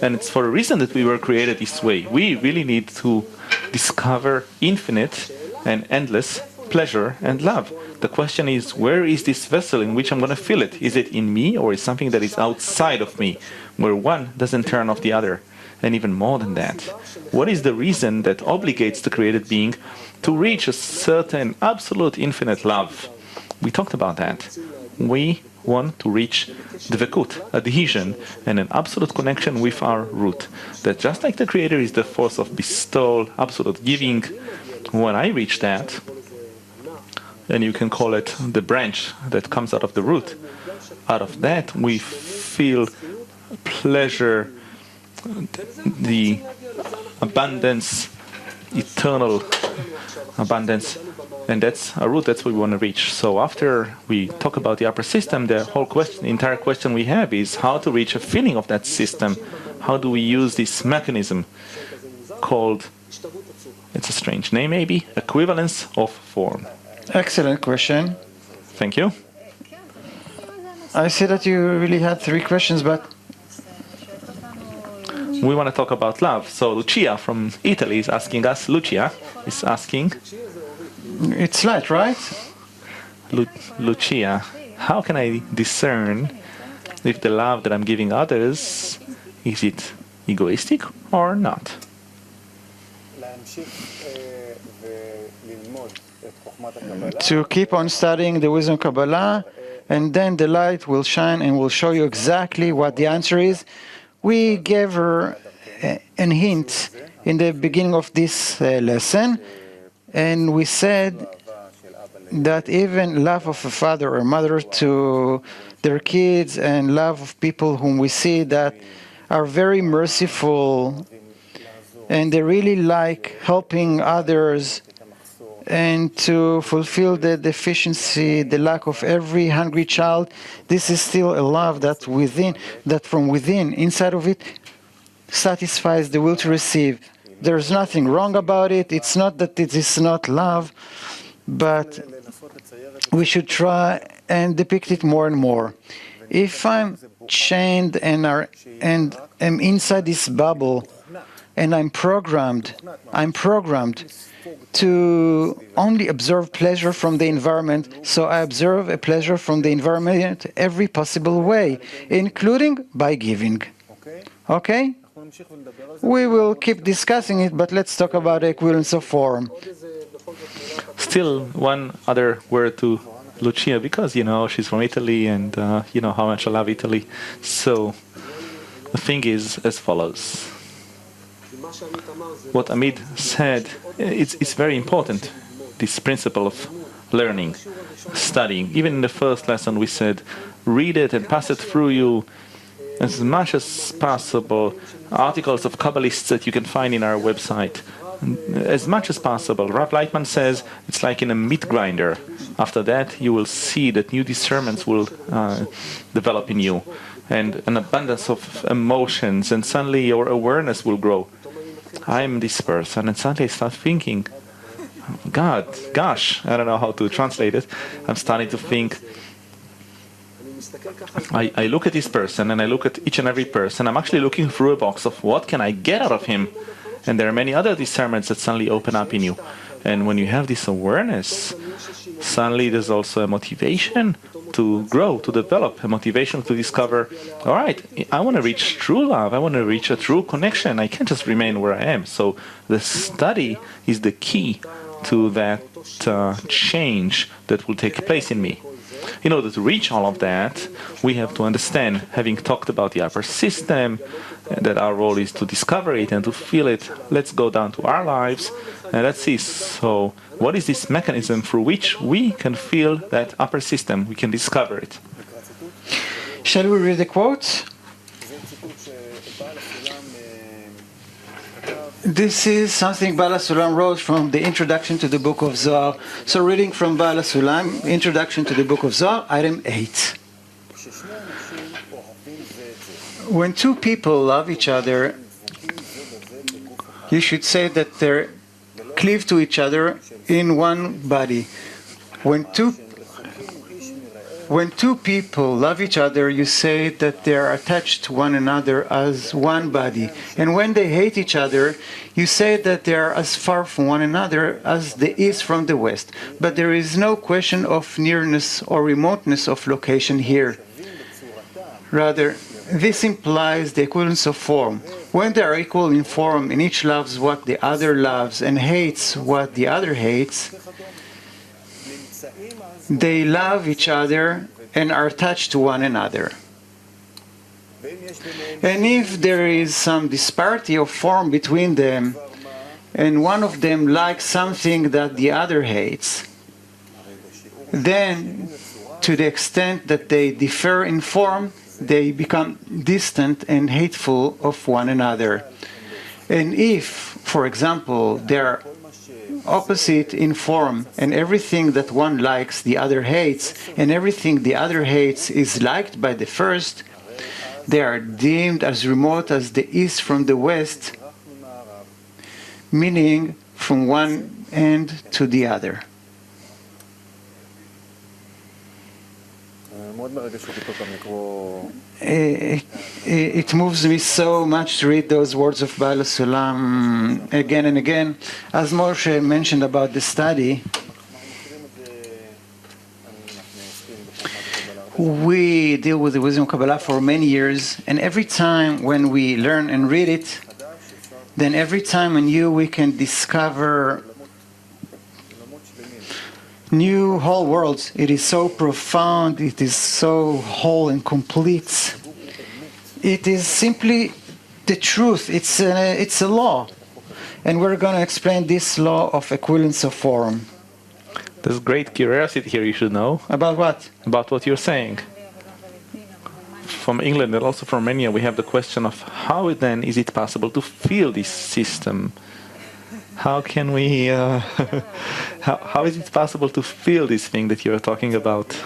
And it's for a reason that we were created this way. We really need to discover infinite and endless pleasure and love. The question is, where is this vessel in which I'm going to feel it? Is it in me or is something that is outside of me, where one doesn't turn off the other? And even more than that, what is the reason that obligates the created being to reach a certain absolute infinite love? We talked about that. We want to reach dvekut, adhesion, and an absolute connection with our root. That just like the Creator is the force of bestowal, absolute giving, when I reach that, and you can call it the branch that comes out of the root, out of that we feel pleasure, the abundance, eternal abundance, and that's a root, that's what we want to reach. So after we talk about the upper system, the whole question, the entire question we have is how to reach a feeling of that system. How do we use this mechanism called, it's a strange name maybe, equivalence of form? Excellent question. Thank you. I see that you really had three questions, but we want to talk about love. So Lucia from Italy is asking us, Lucia is asking, it's light, right? Lucia, how can I discern if the love that I'm giving others, is it egoistic or not? To keep on studying the wisdom of Kabbalah, and then the light will shine and will show you exactly what the answer is. We gave her a hint in the beginning of this lesson, and we said that even love of a father or mother to their kids and love of people whom we see that are very merciful and they really like helping others and to fulfill the deficiency, the lack of every hungry child, this is still a love that from within, inside of it, satisfies the will to receive. There's nothing wrong about it. It's not that it is not love, but we should try and depict it more and more. If I'm chained and am inside this bubble and I'm programmed to only observe pleasure from the environment, so I observe a pleasure from the environment every possible way, including by giving. Okay? We will keep discussing it, but let's talk about the equivalence of form. Still, one other word to Lucia, because, she's from Italy, and you know how much I love Italy. So, the thing is as follows. What Amit said, it's very important, this principle of learning, studying. Even in the first lesson we said, read it and pass it through you as much as possible. Articles of Kabbalists that you can find in our website, as much as possible. Rav Leitman says it's like in a meat grinder. After that, you will see that new discernments will develop in you, and an abundance of emotions, and suddenly your awareness will grow. I'm this person, and suddenly I start thinking, gosh, I don't know how to translate it. I'm starting to think, I look at this person, and I look at each and every person. I'm actually looking through a box of what can I get out of him. And there are many other discernments that suddenly open up in you. And when you have this awareness, suddenly there's also a motivation to grow, to develop, a motivation to discover, all right, I want to reach true love, I want to reach a true connection, I can't just remain where I am. So the study is the key to that change that will take place in me. In order to reach all of that, we have to understand, having talked about the upper system, that our role is to discover it and to feel it. Let's go down to our lives and let's see. So, what is this mechanism through which we can feel that upper system? We can discover it. Shall we read the quote? This is something Baal HaSulam wrote from the introduction to the book of Zohar. So reading from Baal HaSulam, introduction to the book of Zohar, item 8. When two people love each other, you should say that they cleave to each other in one body. When two people love each other, you say that they are attached to one another as one body. And when they hate each other, you say that they are as far from one another as the east from the west. But there is no question of nearness or remoteness of location here. Rather, this implies the equivalence of form. When they are equal in form and each loves what the other loves and hates what the other hates, they love each other and are attached to one another. And if there is some disparity of form between them, and one of them likes something that the other hates, then, to the extent that they differ in form, they become distant and hateful of one another. And if, for example, they are opposite in form, and everything that one likes the other hates, and everything the other hates is liked by the first, they are deemed as remote as the east from the west, meaning from one end to the other. It moves me so much to read those words of Baal HaSulam again and again. As Moshe mentioned about the study, we deal with the wisdom of Kabbalah for many years, and every time when we learn and read it, then every time anew we can discover new whole worlds. It is so profound, it is so whole and complete. It is simply the truth, it's a law. And we're going to explain this law of equivalence of form. There's great curiosity here, you should know. About what? About what you're saying. From England and also from Romania, we have the question of how then is it possible to feel this system? How can we, how is it possible to feel this thing that you're talking about?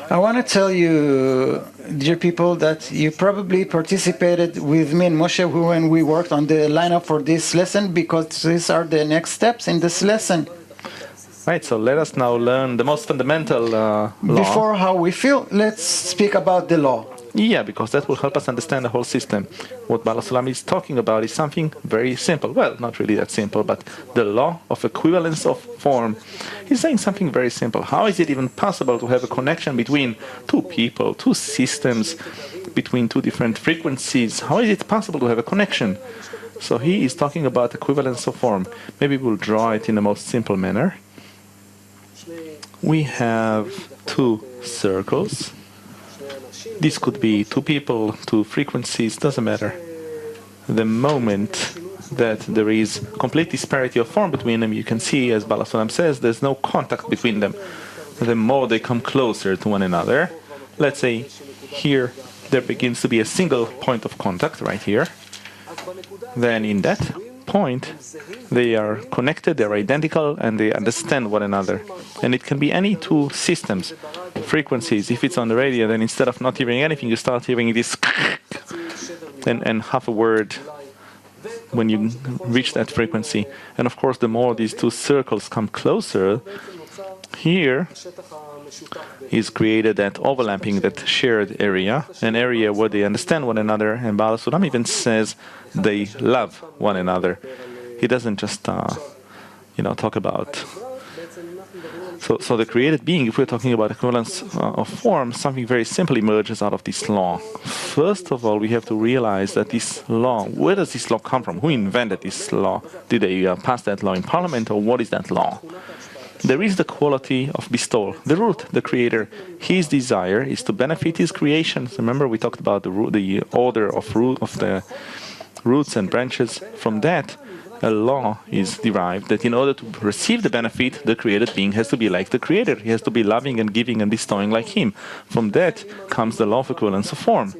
I want to tell you, dear people, that you probably participated with me and Moshe when we worked on the lineup for this lesson, because these are the next steps in this lesson. Right, so let us now learn the most fundamental law. Before how we feel, let's speak about the law. Yeah, because that will help us understand the whole system. What Baal HaSulam is talking about is something very simple. Well, not really that simple, but the law of equivalence of form. He's saying something very simple. How is it even possible to have a connection between two people, two systems, between two different frequencies? How is it possible to have a connection? So he is talking about equivalence of form. Maybe we'll draw it in the most simple manner. We have two circles. This could be two people, two frequencies, doesn't matter. The moment that there is complete disparity of form between them, you can see, as Baal HaSulam says, there's no contact between them. The more they come closer to one another, let's say here there begins to be a single point of contact right here, then in that point they are connected, they're identical, and they understand one another. And it can be any two systems, frequencies. If it's on the radio, then instead of not hearing anything, you start hearing this and half a word when you reach that frequency. And of course, the more these two circles come closer, here is created that overlapping, that shared area, an area where they understand one another. And Baal HaSulam even says they love one another. He doesn't just, talk about. So the created being, if we're talking about equivalence of form, something very simple emerges out of this law. First of all, we have to realize that this law, where does this law come from? Who invented this law? Did they pass that law in parliament, or what is that law? There is the quality of bestowal. The root, the creator, his desire is to benefit his creations. Remember, we talked about the order of the roots and branches. From that, a law is derived that in order to receive the benefit, the created being has to be like the creator. He has to be loving and giving and bestowing like him. From that comes the law of equivalence of form.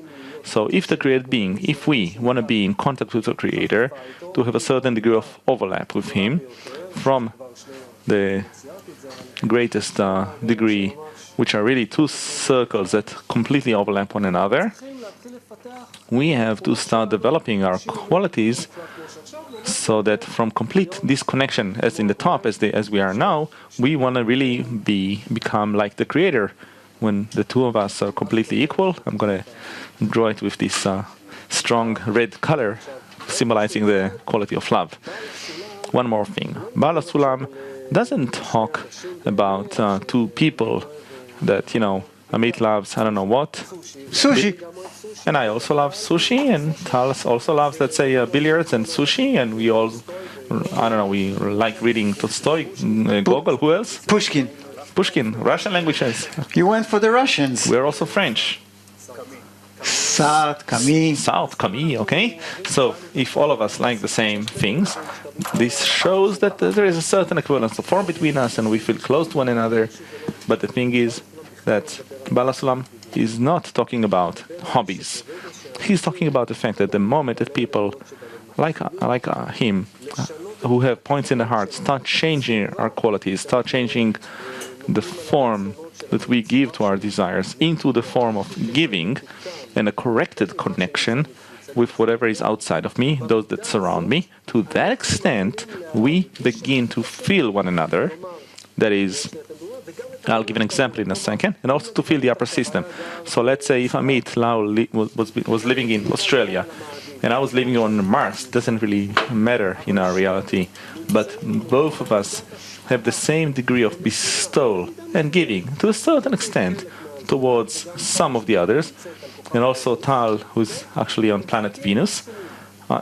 So if the created being, if we want to be in contact with the creator, to have a certain degree of overlap with him, from the greatest degree, which are really two circles that completely overlap one another, we have to start developing our qualities so that from complete disconnection, as in the top, as we are now, we want to really become like the creator. When the two of us are completely equal, I'm going to draw it with this strong red color, symbolizing the quality of love. One more thing. Baal HaSulam doesn't talk about two people that, Amit loves, I don't know what. Sushi. And I also love sushi, and Tal also loves, let's say, billiards and sushi, and we all, we like reading Tolstoy, Gogol, who else? Pushkin. Russian languages. You went for the Russians. We're also French. Sartre, Camus, okay? So, if all of us like the same things, this shows that there is a certain equivalence of form between us and we feel close to one another. But the thing is that Baal HaSulam is not talking about hobbies. He's talking about the fact that the moment that people like him, who have points in the heart, start changing our qualities, start changing the form that we give to our desires into the form of giving and a corrected connection with whatever is outside of me, those that surround me, to that extent we begin to feel one another. That is, I'll give an example in a second, and also to feel the upper system. So let's say if Amit Lau was living in Australia and I was living on Mars, it doesn't really matter in our reality, but both of us have the same degree of bestowal and giving to a certain extent towards some of the others, and also Tal, who's actually on planet Venus.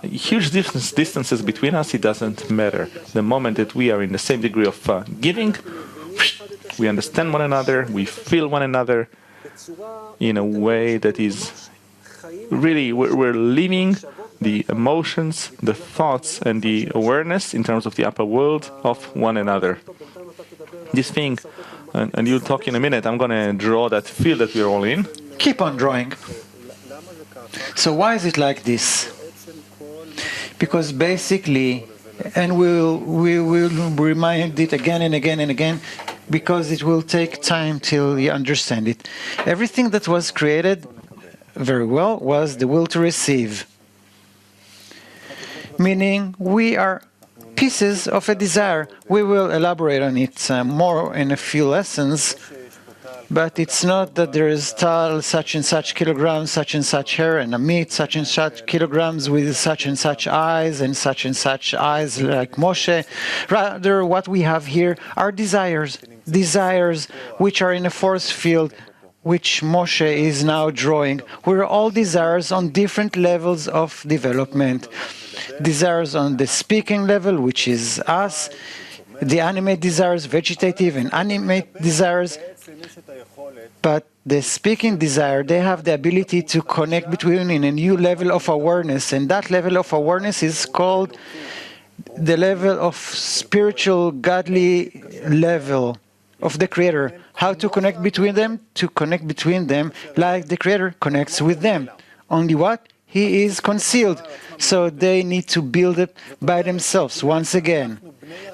Huge distances between us, it doesn't matter. The moment that we are in the same degree of giving, we understand one another, we feel one another in a way that is really, we're living the emotions, the thoughts, and the awareness in terms of the upper world of one another. This thing, and you'll talk in a minute, I'm going to draw that field that we're all in. Keep on drawing. So why is it like this? Because basically, and we will remind it again and again and again, because it will take time till you understand it. Everything that was created very well was the will to receive. Meaning we are pieces of a desire. We will elaborate on it more in a few lessons. But it's not that there is tal such and such kilograms, such and such hair, and a meat such and such kilograms with such and such eyes like Moshe. Rather, what we have here are desires which are in a force field which Moshe is now drawing. We're all desires on different levels of development. Desires on the speaking level, which is us, the animate desires, vegetative and animate desires. But the speaking desire, they have the ability to connect between in a new level of awareness, and that level of awareness is called the level of spiritual, godly level of the Creator. How to connect between them? To connect between them like the Creator connects with them. Only what? He is concealed. So they need to build it by themselves once again.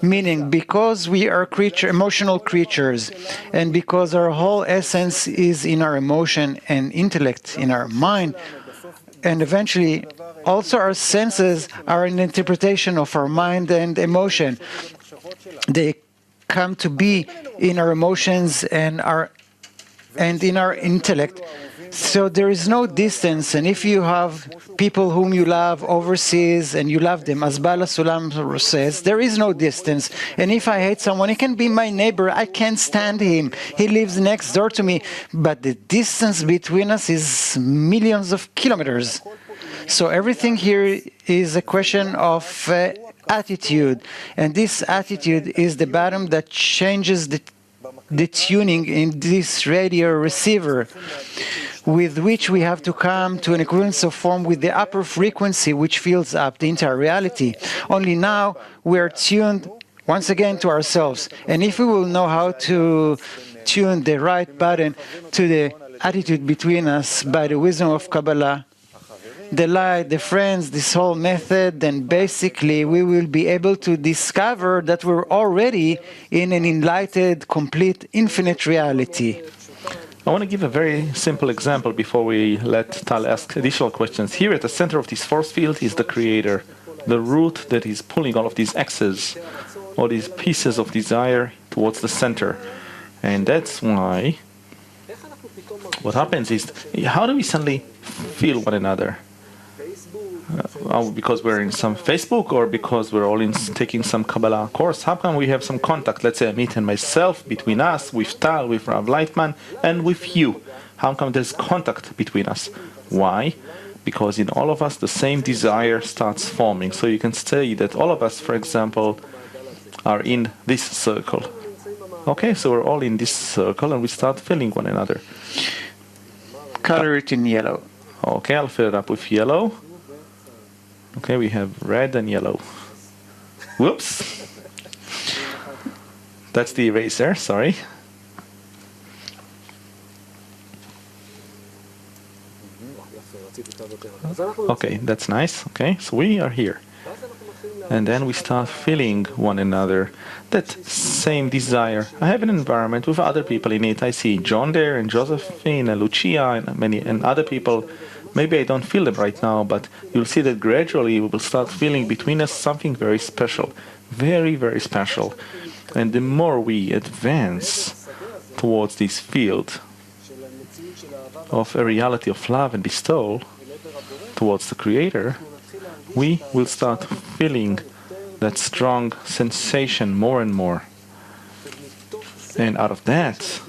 Meaning, because we are emotional creatures, and because our whole essence is in our emotion and intellect, in our mind, and eventually also our senses are an interpretation of our mind and emotion. They come to be in our emotions and in our intellect. So there is no distance, and if you have people whom you love overseas and you love them, as Bala Sulam says, there is no distance. And if I hate someone, he can be my neighbor, I can't stand him, he lives next door to me, but the distance between us is millions of kilometers. So everything here is a question of attitude, and this attitude is the bottom that changes the tuning in this radio receiver, with which we have to come to an equivalence of form with the upper frequency which fills up the entire reality. Only now we are tuned once again to ourselves. And if we will know how to tune the right button to the attitude between us by the wisdom of Kabbalah, the light, the friends, this whole method, then basically we will be able to discover that we're already in an enlightened, complete, infinite reality. I want to give a very simple example before we let Tal ask additional questions. Here at the center of this force field is the Creator, the root that is pulling all of these X's, all these pieces of desire towards the center. And that's why what happens is, how do we suddenly feel one another? Because we're in some Facebook, or because we're all taking some Kabbalah course? How come we have some contact? Let's say Amit and myself, between us, with Tal, with Rav Leitman, and with you. How come there's contact between us? Why? Because in all of us the same desire starts forming. So you can say that all of us, for example, are in this circle. Okay, so we're all in this circle and we start feeling one another. Color it in yellow. Okay, I'll fill it up with yellow. Okay, we have red and yellow. Whoops. That's the eraser, sorry. Okay, that's nice. Okay, so we are here. And then we start feeling one another, that same desire. I have an environment with other people in it. I see John there, and Josephine, and Lucia, and other people. Maybe I don't feel them right now, but you'll see that gradually we will start feeling between us something very special. Very, very special. And the more we advance towards this field of a reality of love and bestowal towards the Creator, we will start feeling that strong sensation more and more. And out of that,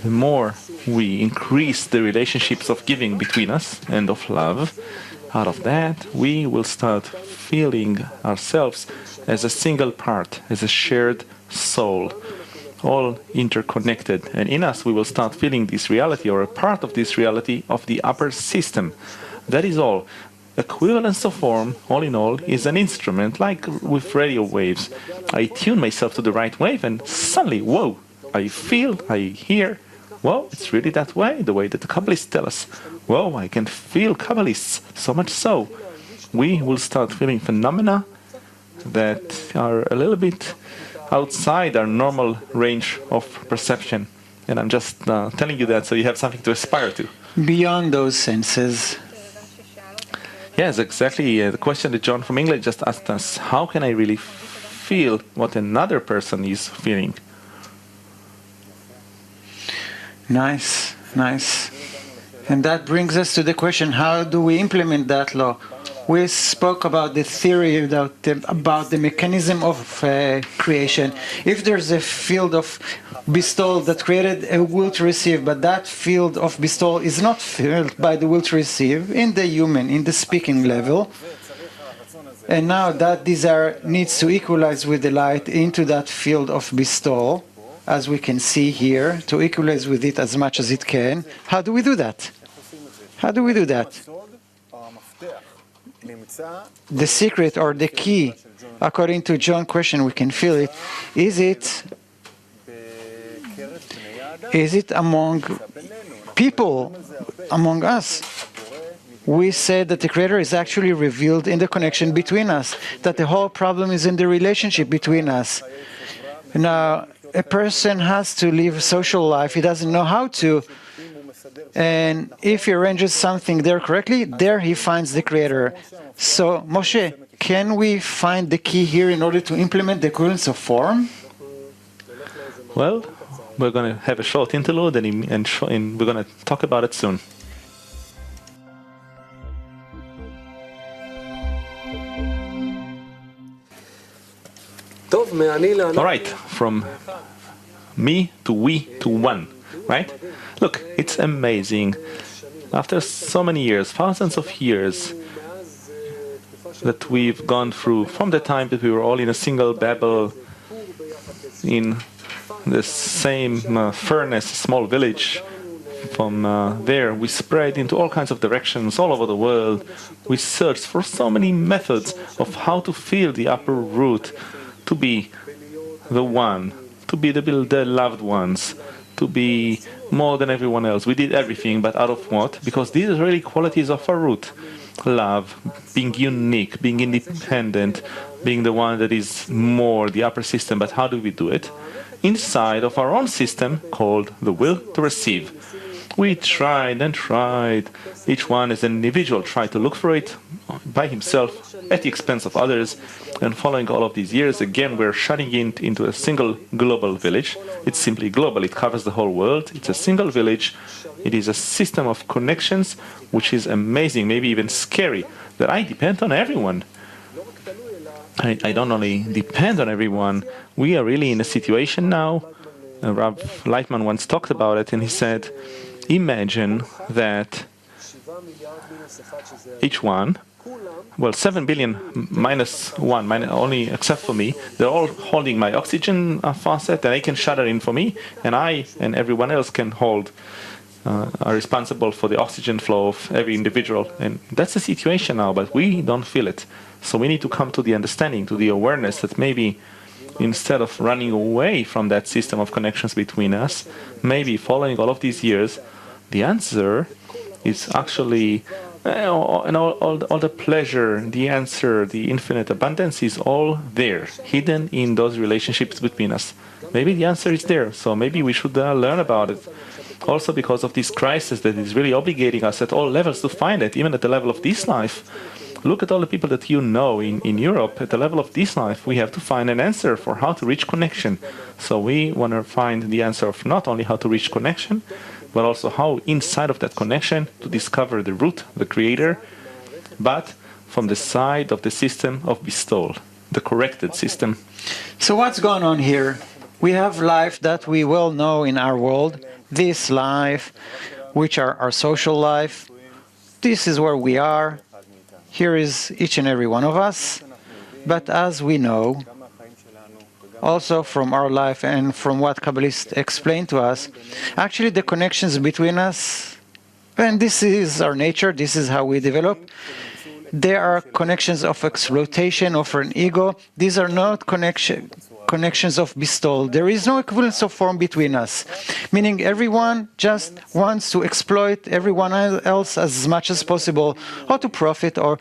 the more we increase the relationships of giving between us and of love, out of that we will start feeling ourselves as a single part, as a shared soul, all interconnected. And in us we will start feeling this reality, or a part of this reality, of the upper system. That is all. Equivalence of form, all in all, is an instrument, like with radio waves. I tune myself to the right wave and suddenly, whoa, I feel, I hear, well, it's really that way that the Kabbalists tell us. Well, I can feel Kabbalists, so much so. We will start feeling phenomena that are a little bit outside our normal range of perception. And I'm just telling you that so you have something to aspire to. Beyond those senses. Yes, exactly. The question that John from England just asked us, how can I really feel what another person is feeling? Nice, nice. And that brings us to the question, how do we implement that law? We spoke about the theory, about the mechanism of creation. If there's a field of bestowal that created a will to receive, but that field of bestowal is not filled by the will to receive in the human, in the speaking level, and now that desire needs to equalize with the light into that field of bestowal, as we can see here, to equalize with it as much as it can. How do we do that? How do we do that? The secret or the key, according to John's question, we can feel it. Is it among people, among us? We said that the Creator is actually revealed in the connection between us, that the whole problem is in the relationship between us. Now, a person has to live a social life, he doesn't know how to, and if he arranges something there correctly, there he finds the Creator. So, Moshe, can we find the key here in order to implement the equivalence of form? Well, we're going to have a short interlude and we're going to talk about it soon. All right, from me to we to one, right? Look, it's amazing. After so many years, thousands of years, that we've gone through, from the time that we were all in a single Babel, in the same furnace, small village. From there, we spread into all kinds of directions all over the world. We searched for so many methods of how to feel the upper root, to be the one, to be the loved ones, to be more than everyone else. We did everything, but out of what? Because these are really qualities of our root. Love, being unique, being independent, being the one that is more the upper system. But how do we do it? Inside of our own system called the will to receive. We tried and tried. Each one as an individual tried to look for it by himself at the expense of others. And following all of these years, again, we're shutting it into a single global village. It's simply global. It covers the whole world. It's a single village. It is a system of connections, which is amazing, maybe even scary, that I depend on everyone. I don't only depend on everyone. We are really in a situation now. Rav Lightman once talked about it, and he said, imagine that each one, well, 7 billion minus one, only except for me, they're all holding my oxygen faucet, and they can shut it in for me, and I and everyone else can hold, are responsible for the oxygen flow of every individual. And that's the situation now, but we don't feel it. So we need to come to the understanding, to the awareness that maybe instead of running away from that system of connections between us, maybe following all of these years, the answer is actually all the pleasure, the answer, the infinite abundance is all there, hidden in those relationships between us. Maybe the answer is there, so maybe we should learn about it. Also because of this crisis that is really obligating us at all levels to find it, even at the level of this life. Look at all the people that you know in Europe. At the level of this life, we have to find an answer for how to reach connection. So we want to find the answer of not only how to reach connection, but also how inside of that connection to discover the root, the Creator, but from the side of the system of bestowal, the corrected system. So what's going on here? We have life that we well know in our world, this life, which are our social life. This is where we are. Here is each and every one of us. But as we know, also from our life and from what Kabbalists explain to us, actually the connections between us, and this is our nature, this is how we develop, there are connections of exploitation, of an ego. These are not connections of bestowal. There is no equivalence of form between us, meaning everyone just wants to exploit everyone else as much as possible, or to profit, or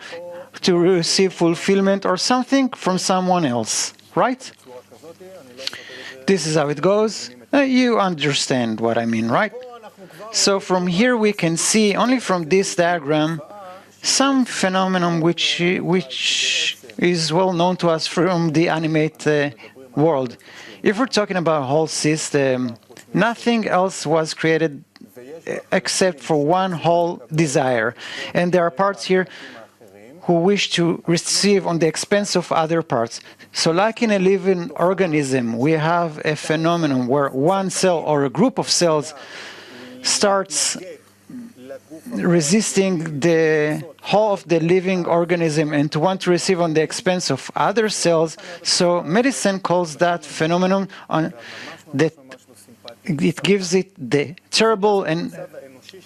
to receive fulfillment, or something from someone else, right? This is how it goes. You understand what I mean, right? So from here we can see, only from this diagram, some phenomenon which is well known to us from the animate world. If we're talking about a whole system, Nothing else was created except for one whole desire. And there are parts here who wish to receive on the expense of other parts. So like in a living organism, we have a phenomenon where one cell or a group of cells starts resisting the whole of the living organism and to want to receive on the expense of other cells. So medicine calls that phenomenon that it gives it the terrible and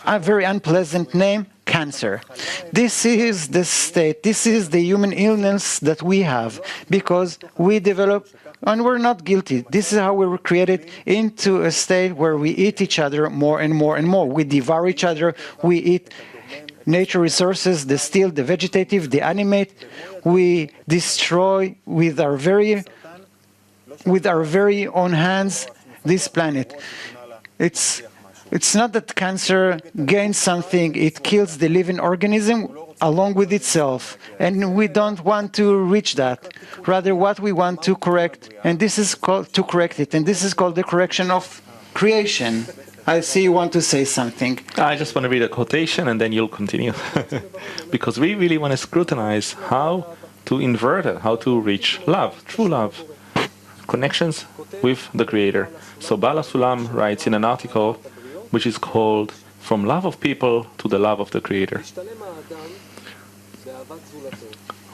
a very unpleasant name, cancer. This is the state, this is the human illness that we have because we develop, and we're not guilty. This is how we were created into a state where we eat each other more and more and more. We devour each other, we eat nature resources, the still, the vegetative, the animate. We destroy with our very own hands this planet. It's not that cancer gains something, it kills the living organism along with itself. And we don't want to reach that. Rather, what we want to correct, and this is called to correct it, and this is called the correction of creation. I see you want to say something. I just want to read a quotation and then you'll continue. Because we really want to scrutinize how to invert it, how to reach love, true love, connections with the Creator. So Bala Sulam writes in an article which is called From Love of People to the Love of the Creator.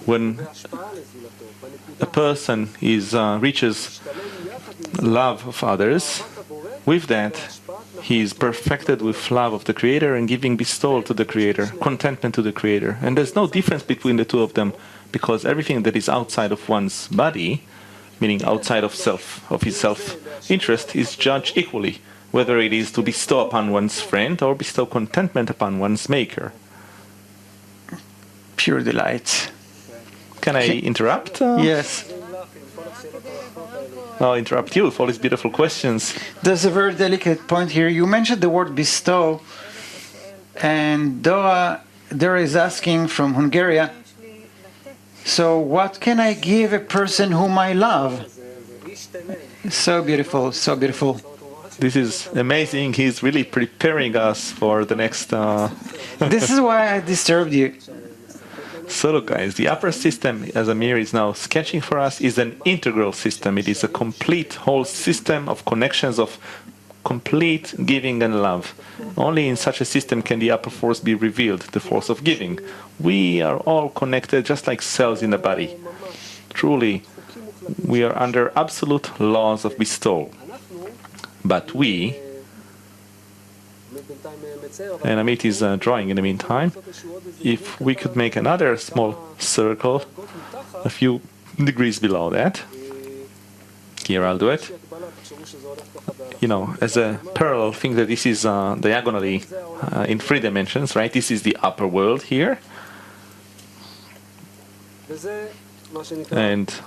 When a person reaches love of others, with that he is perfected with love of the Creator and giving bestowal to the Creator, contentment to the Creator. And there's no difference between the two of them, because everything that is outside of one's body, meaning outside of self, of his self-interest, is judged equally, whether it is to bestow upon one's friend or bestow contentment upon one's maker. Pure delight. Can I interrupt? Yes. I'll interrupt you with all these beautiful questions. There's a very delicate point here. You mentioned the word bestow, and Doa is asking from Hungary, so what can I give a person whom I love? So beautiful, so beautiful. This is amazing. He's really preparing us for the next... This is why I disturbed you. So look, guys, the upper system, as Amir is now sketching for us, is an integral system. It is a complete whole system of connections of complete giving and love. Only in such a system can the upper force be revealed, the force of giving. We are all connected just like cells in the body. Truly, we are under absolute laws of bestowal. But we, and Amit is drawing in the meantime, if we could make another small circle a few degrees below that, here I'll do it, as a parallel, think that this is diagonally in 3 dimensions, right? This is the upper world here, and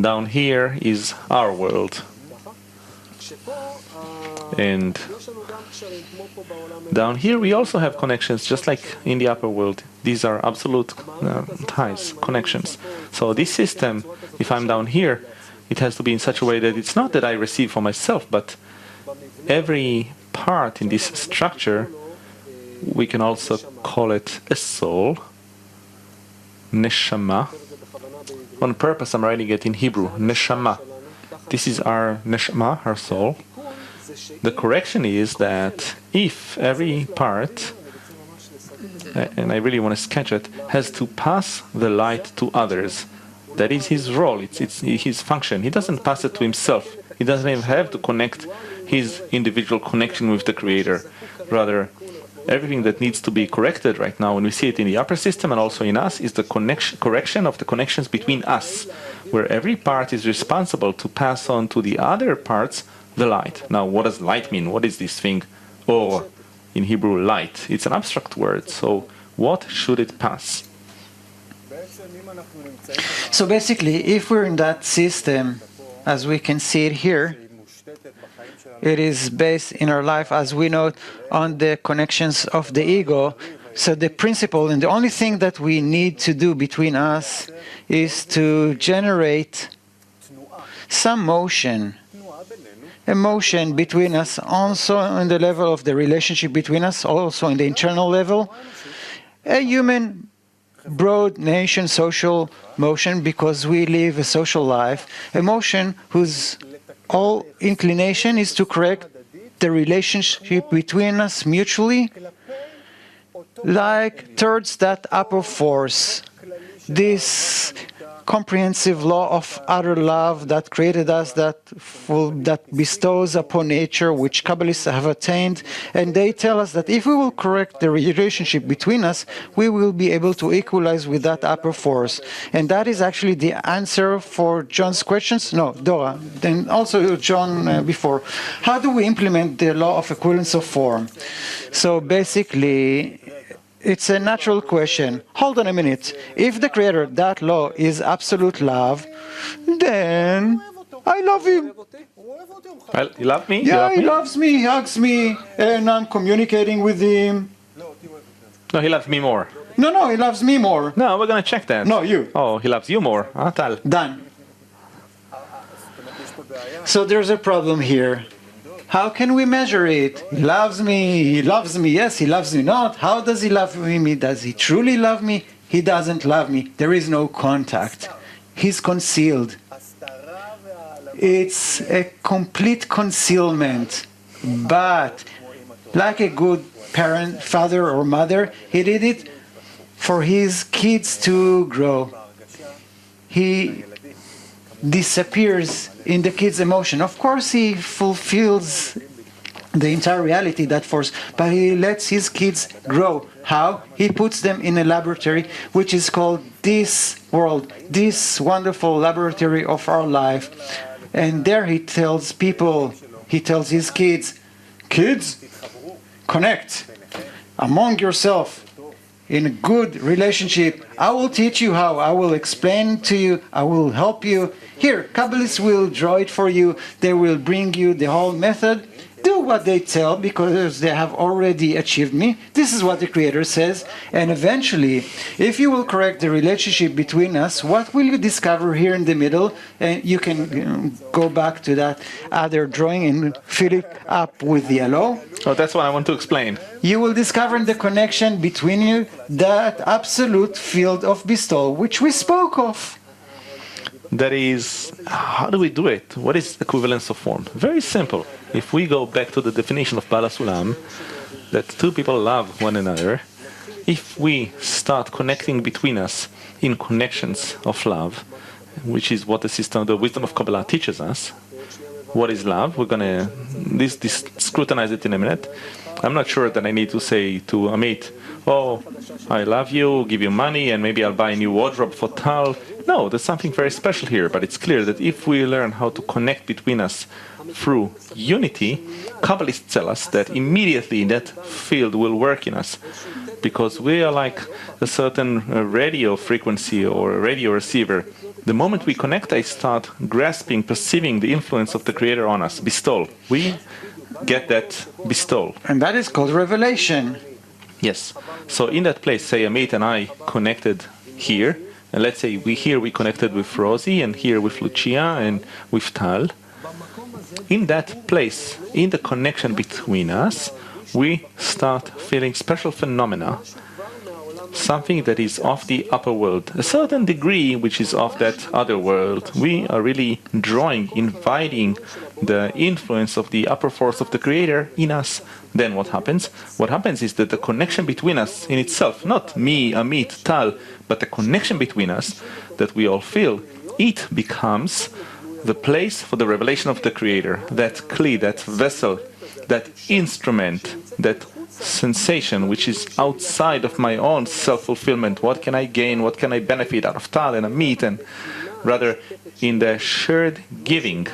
down here is our world. And down here we also have connections, just like in the upper world. These are absolute ties, connections. So this system, if I'm down here, it has to be in such a way that it's not that I receive for myself, but every part in this structure, we can also call it a soul, neshama. On purpose I'm writing it in Hebrew, neshama. This is our neshama, our soul. The correction is that if every part, and I really want to sketch it, has to pass the light to others, that is his role, it's his function. He doesn't pass it to himself. He doesn't even have to connect his individual connection with the Creator. Rather, everything that needs to be corrected right now, when we see it in the upper system and also in us, is the correction of the connections between us, where every part is responsible to pass on to the other parts the light. Now, what does light mean? What is this thing? Or, in Hebrew, light. It's an abstract word, so what should it pass? So basically, if we're in that system, as we can see it here, it is based in our life, as we know, on the connections of the ego. So the principle, and the only thing that we need to do between us is to generate some motion. Emotion between us, also on the level of the relationship between us, also in the internal level. A human, broad nation, social motion, because we live a social life. Emotion whose all inclination is to correct the relationship between us mutually, like towards that upper force. This comprehensive law of utter love that created us, that bestows upon nature, which Kabbalists have attained, and they tell us that if we will correct the relationship between us, we will be able to equalize with that upper force. And that is actually the answer for John's questions. No, Dora, then also John before. How do we implement the law of equivalence of form? So basically, it's a natural question. Hold on a minute. If the Creator, that law, is absolute love, then I love Him. Well, you love me? Yeah, He loves me, He hugs me, and I'm communicating with Him. No, He loves me more. No, He loves me more. No, we're going to check that. No, you. Oh, He loves you more. Tal. Done. So there's a problem here. How can we measure it? He loves me, yes, He loves me not. How does He love me? Does He truly love me? He doesn't love me. There is no contact. He's concealed. It's a complete concealment. But like a good parent, father or mother, He did it for His kids to grow. He disappears in the kid's emotion. Of course, He fulfills the entire reality, that force, but He lets His kids grow. How? He puts them in a laboratory, which is called this world, this wonderful laboratory of our life. And there He tells people, He tells His kids, connect among yourself in a good relationship. I will teach you how. I will explain to you. I will help you. Here, Kabbalists will draw it for you. They will bring you the whole method. Do what they tell, because they have already achieved me. This is what the Creator says. And eventually, if you will correct the relationship between us, what will you discover here in the middle? And you can go back to that other drawing and fill it up with yellow. Oh, that's what I want to explain. You will discover the connection between you, that absolute field of bestowal, which we spoke of. That is, how do we do it? What is equivalence of form? Very simple. If we go back to the definition of Bala Sulam, that two people love one another, if we start connecting between us in connections of love, which is what the wisdom of Kabbalah teaches us, what is love? We're going to scrutinize it in a minute. I'm not sure that I need to say to Amit, oh, I love you, give you money, and maybe I'll buy a new wardrobe for Tal. No, there's something very special here, but it's clear that if we learn how to connect between us through unity, Kabbalists tell us that immediately that field will work in us, because we are like a certain radio frequency or a radio receiver. The moment we connect, I start grasping, perceiving the influence of the Creator on us, bestowal. We get that bestowal. And that is called revelation. Yes. So in that place, say Amit and I connected here, and let's say we connected with Rosie, and here with Lucia and with Tal. In that place, in the connection between us, we start feeling special phenomena, something that is of the upper world, a certain degree which is of that other world. We are really drawing, inviting the influence of the upper force of the Creator in us. Then what happens? What happens is that the connection between us in itself, not me, Amit, Tal, but the connection between us that we all feel, it becomes the place for the revelation of the Creator, that kli, that vessel, that instrument, that sensation which is outside of my own self-fulfillment. What can I gain? What can I benefit out of Tal and Amit? And rather in the shared giving.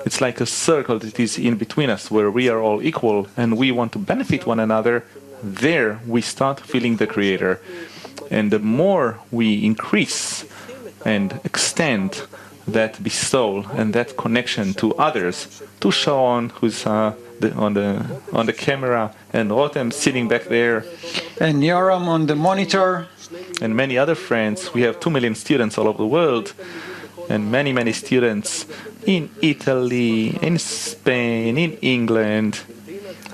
It's like a circle that is in between us, where we are all equal and we want to benefit one another. There we start feeling the Creator. And the more we increase and extend that bestowal and that connection to others, to Sharon, who's on the camera, and Rotem sitting back there, and Yoram on the monitor, and many other friends. We have 2 million students all over the world. and many, many students in Italy, in Spain, in England,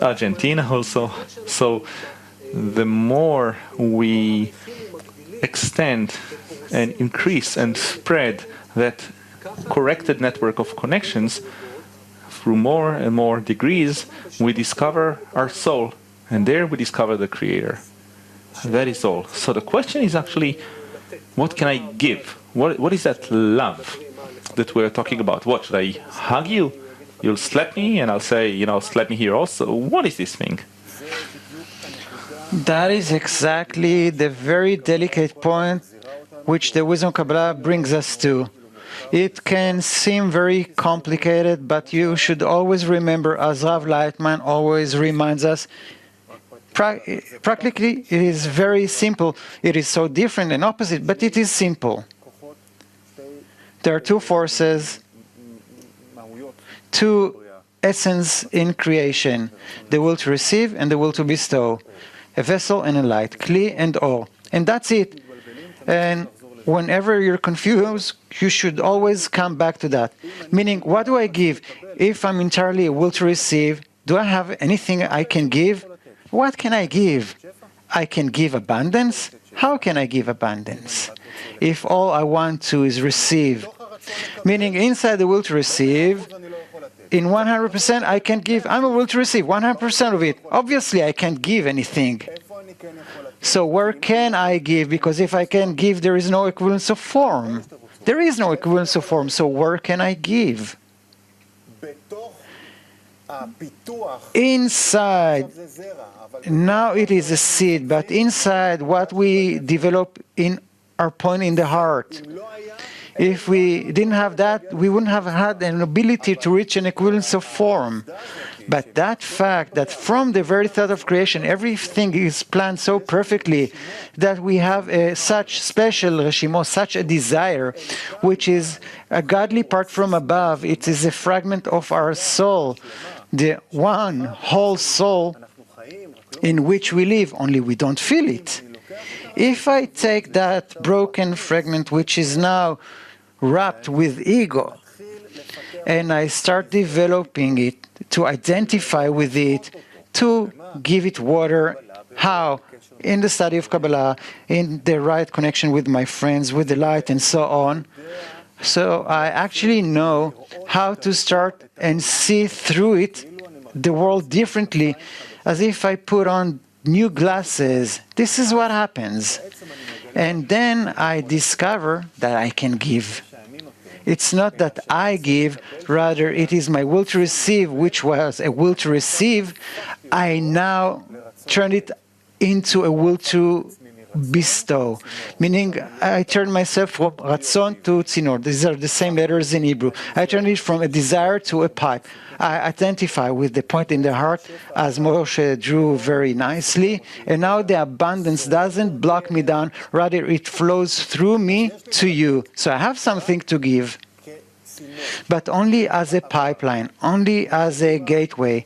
Argentina also. So the more we extend and increase and spread that corrected network of connections through more and more degrees, we discover our soul, and there we discover the Creator. That is all. So the question is actually, what can I give? What is that love that we're talking about? What, should I hug you? You'll slap me, and I'll say, slap me here also. What is this thing? That is exactly the very delicate point which the wisdom Kabbalah brings us to. It can seem very complicated, but you should always remember, as Rav Lightman always reminds us, practically it is very simple. It is so different and opposite, but it is simple. There are two forces, two essence in creation, the will to receive and the will to bestow, a vessel and a light, Kli and Or, and that's it. And whenever you're confused, you should always come back to that. Meaning, what do I give? If I'm entirely a will to receive, do I have anything I can give? What can I give? I can give abundance? How can I give abundance? If all I want to is receive, meaning inside the will to receive, in 100% I can give. I'm a will to receive 100% of it. Obviously, I can't give anything. So where can I give? Because if I can give, there is no equivalence of form. There is no equivalence of form, so where can I give? Inside, now it is a seed, but inside what we develop in our point in the heart. If we didn't have that, we wouldn't have had an ability to reach an equivalence of form. But that fact that from the very thought of creation, everything is planned so perfectly that we have such special reshimo, such a desire, which is a godly part from above. It is a fragment of our soul, the one whole soul in which we live, only we don't feel it. If I take that broken fragment, which is now wrapped with ego, and I start developing it, to identify with it, to give it water. How? In the study of Kabbalah, in the right connection with my friends, with the light, and so on. So I actually know how to start and see through it, the world differently, as if I put on new glasses. This is what happens. And then I discover that I can give. It's not that I give, rather it is my will to receive, which was a will to receive. I now turn it into a will to bestow, meaning I turn myself from ratzon to tzinor. These are the same letters in Hebrew. I turn it from a desire to a pipe. I identify with the point in the heart, as Moshe drew very nicely, and now the abundance doesn't block me down, rather it flows through me to you. So I have something to give, but only as a pipeline, only as a gateway,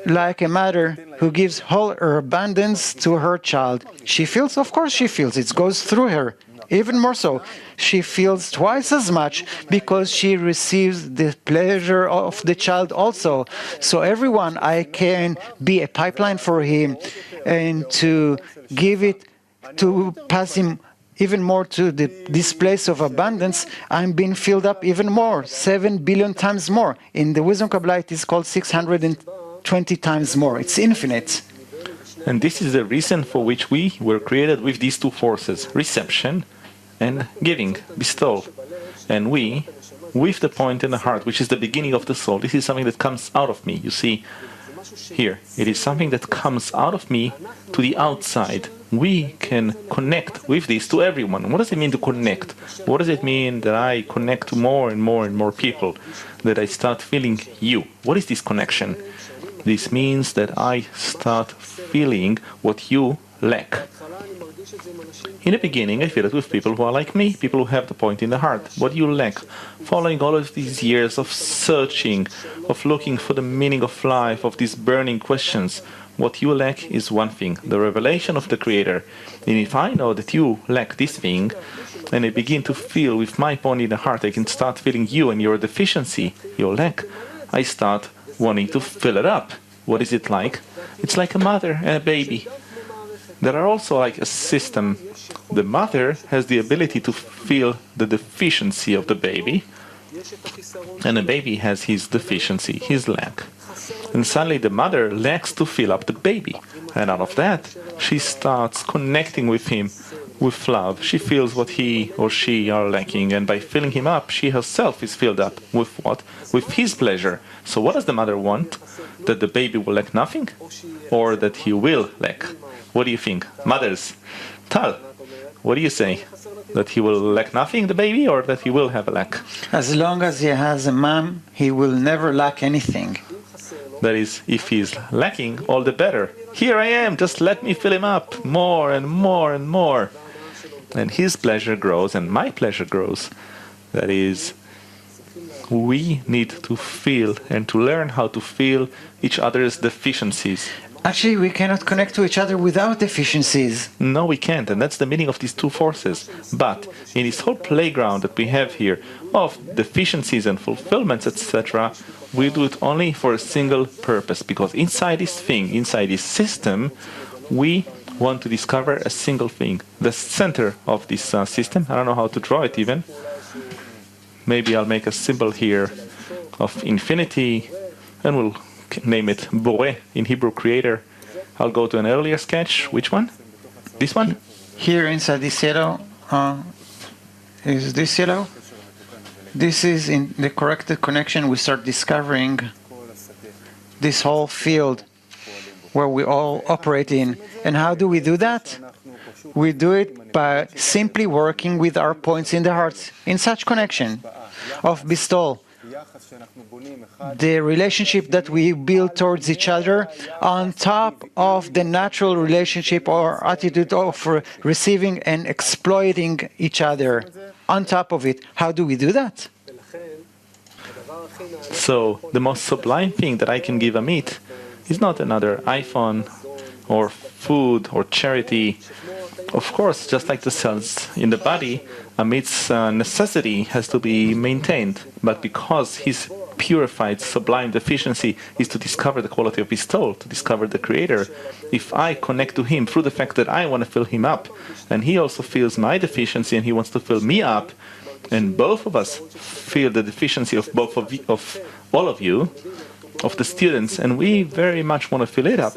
like a mother who gives all her abundance to her child. She feels, of course she feels, it goes through her. Even more so, she feels twice as much because she receives the pleasure of the child also. So everyone, I can be a pipeline for him and to give it, to pass him even more to this place of abundance. I'm being filled up even more, 7 billion times more. In the Wisdom Kabbalah, it is called 620 times more. It's infinite. And this is the reason for which we were created with these two forces, reception and giving, bestow. And we, with the point in the heart, which is the beginning of the soul, this is something that comes out of me. You see, here, it is something that comes out of me to the outside. We can connect with this to everyone. What does it mean to connect? What does it mean that I connect to more and more and more people, that I start feeling you? What is this connection? This means that I start feeling what you lack. In the beginning, I feel it with people who are like me, people who have the point in the heart. What you lack, following all of these years of searching, of looking for the meaning of life, of these burning questions, what you lack is one thing, the revelation of the Creator. And if I know that you lack this thing, and I begin to feel with my point in the heart, I can start feeling you and your deficiency, your lack. I start wanting to fill it up. What is it like? It's like a mother and a baby. There are also like a system. The mother has the ability to feel the deficiency of the baby, and the baby has his deficiency, his lack. And suddenly the mother lacks to fill up the baby. And out of that, she starts connecting with him with love. She feels what he or she are lacking, and by filling him up, she herself is filled up with what? With his pleasure. So what does the mother want? That the baby will lack nothing? Or that he will lack? What do you think? Mothers, Tal, what do you say? That he will lack nothing, the baby, or that he will have a lack? As long as he has a mom, he will never lack anything. That is, if he's lacking, all the better. Here I am, just let me fill him up more and more and more. And his pleasure grows and my pleasure grows. That is, we need to feel and to learn how to feel each other's deficiencies. Actually, we cannot connect to each other without deficiencies. No, we can't, and that's the meaning of these two forces. But in this whole playground that we have here of deficiencies and fulfillments, etc., we do it only for a single purpose, because inside this thing, inside this system, we want to discover a single thing. The center of this system, I don't know how to draw it even. Maybe I'll make a symbol here of infinity, and we'll name it Boré in Hebrew, creator. I'll go to an earlier sketch. Which one? This one? Here inside this yellow, is this yellow? This is in the corrected connection. We start discovering this whole field where we all operate in. And how do we do that? We do it by simply working with our points in the hearts in such connection of bestowal. The relationship that we build towards each other on top of the natural relationship or attitude of receiving and exploiting each other. On top of it, how do we do that? So the most sublime thing that I can give Amit is not another iPhone or food or charity. Of course, just like the cells in the body, Amit's necessity has to be maintained. But because his purified, sublime deficiency is to discover the quality of his soul, to discover the Creator, if I connect to him through the fact that I want to fill him up, and he also feels my deficiency and he wants to fill me up, and both of us feel the deficiency of both of all of you, of the students, and we very much want to fill it up.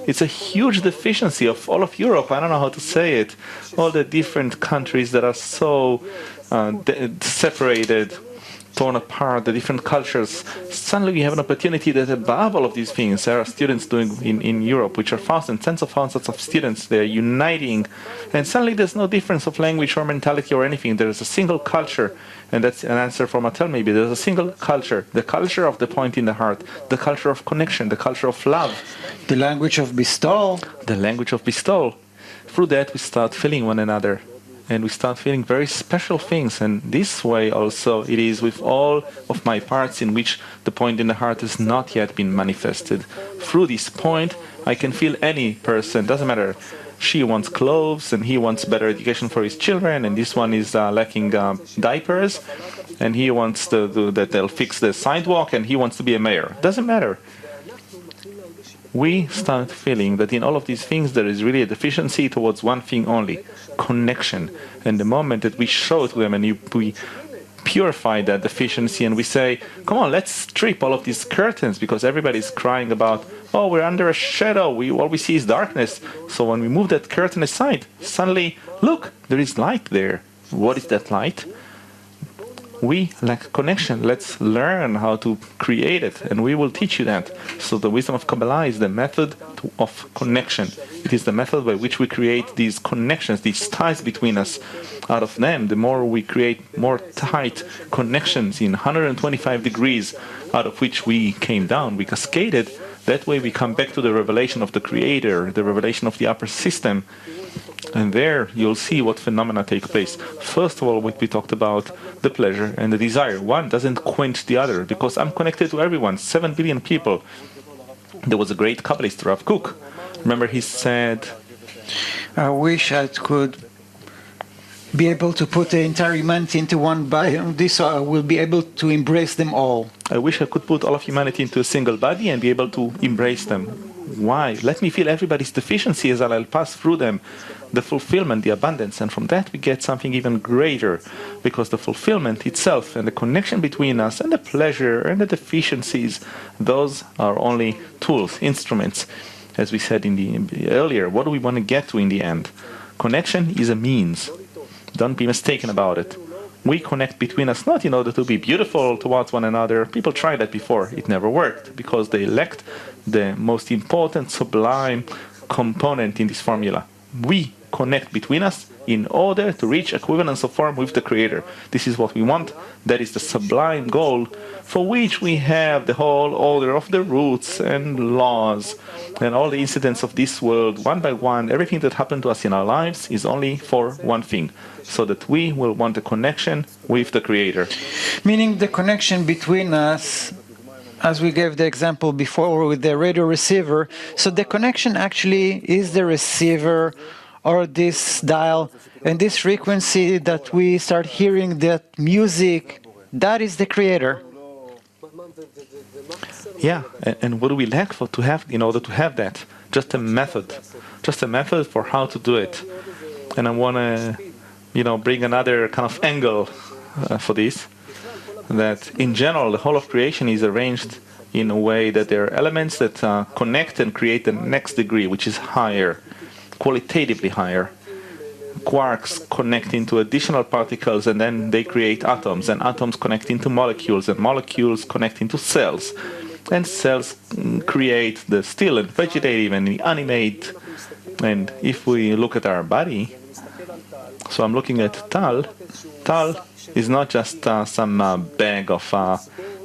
It's a huge deficiency of all of Europe. I don't know how to say it. All the different countries that are so separated, torn apart, the different cultures. Suddenly we have an opportunity that above all of these things, there are students doing in Europe, which are thousands, tens of thousands of students. They're uniting. And suddenly there's no difference of language or mentality or anything. There is a single culture. And that's an answer for Mattel maybe. There's a single culture. The culture of the point in the heart. The culture of connection. The culture of love. The language of bestowal. The language of bestowal. Through that we start feeling one another. And we start feeling very special things. And this way also it is with all of my parts in which the point in the heart has not yet been manifested. Through this point, I can feel any person, doesn't matter. She wants clothes and he wants better education for his children, and this one is lacking diapers, and he wants that they'll fix the sidewalk, and he wants to be a mayor. Doesn't matter. We start feeling that in all of these things there is really a deficiency towards one thing only, connection. And the moment that we show it to them and we purify that deficiency and we say, come on, let's strip all of these curtains, because everybody's crying about, oh, we're under a shadow, all we see is darkness. So when we move that curtain aside, suddenly, look, there is light there. What is that light? We lack connection. Let's learn how to create it, and we will teach you that. So the wisdom of Kabbalah is the method of connection. It is the method by which we create these connections, these ties between us. Out of them, the more we create more tight connections in 125 degrees, out of which we came down, we cascaded. That way we come back to the revelation of the Creator, the revelation of the upper system. And there you'll see what phenomena take place. First of all, what we talked about, the pleasure and the desire. One doesn't quench the other, because I'm connected to everyone, 7 billion people. There was a great Kabbalist, Rav Kook. Remember he said, I wish I could be able to put the entire humanity into one body. This will be able to embrace them all. I wish I could put all of humanity into a single body and be able to embrace them. Why? Let me feel everybody's deficiencies and I'll pass through them the fulfillment, the abundance, and from that we get something even greater, because the fulfillment itself and the connection between us and the pleasure and the deficiencies, those are only tools, instruments. As we said earlier, what do we want to get to in the end? Connection is a means. Don't be mistaken about it. We connect between us not in order to be beautiful towards one another. People tried that before. It never worked because they lacked the most important, sublime component in this formula. We connect between us in order to reach equivalence of form with the Creator. This is what we want. That is the sublime goal for which we have the whole order of the roots and laws and all the incidents of this world, one by one. Everything that happened to us in our lives is only for one thing, so that we will want a connection with the Creator. Meaning the connection between us, as we gave the example before with the radio receiver. So the connection actually is the receiver or this dial, and this frequency that we start hearing, that music, that is the Creator. Yeah, and what do we lack to have in order to have that? Just a method for how to do it. And I want to, bring another kind of angle for this. That in general, the whole of creation is arranged in a way that there are elements that connect and create the next degree, which is higher, qualitatively higher. Quarks connect into additional particles, and then they create atoms, and atoms connect into molecules, and molecules connect into cells, and cells create the still and vegetative and the animate. And if we look at our body, so I'm looking at Tal is not just some bag of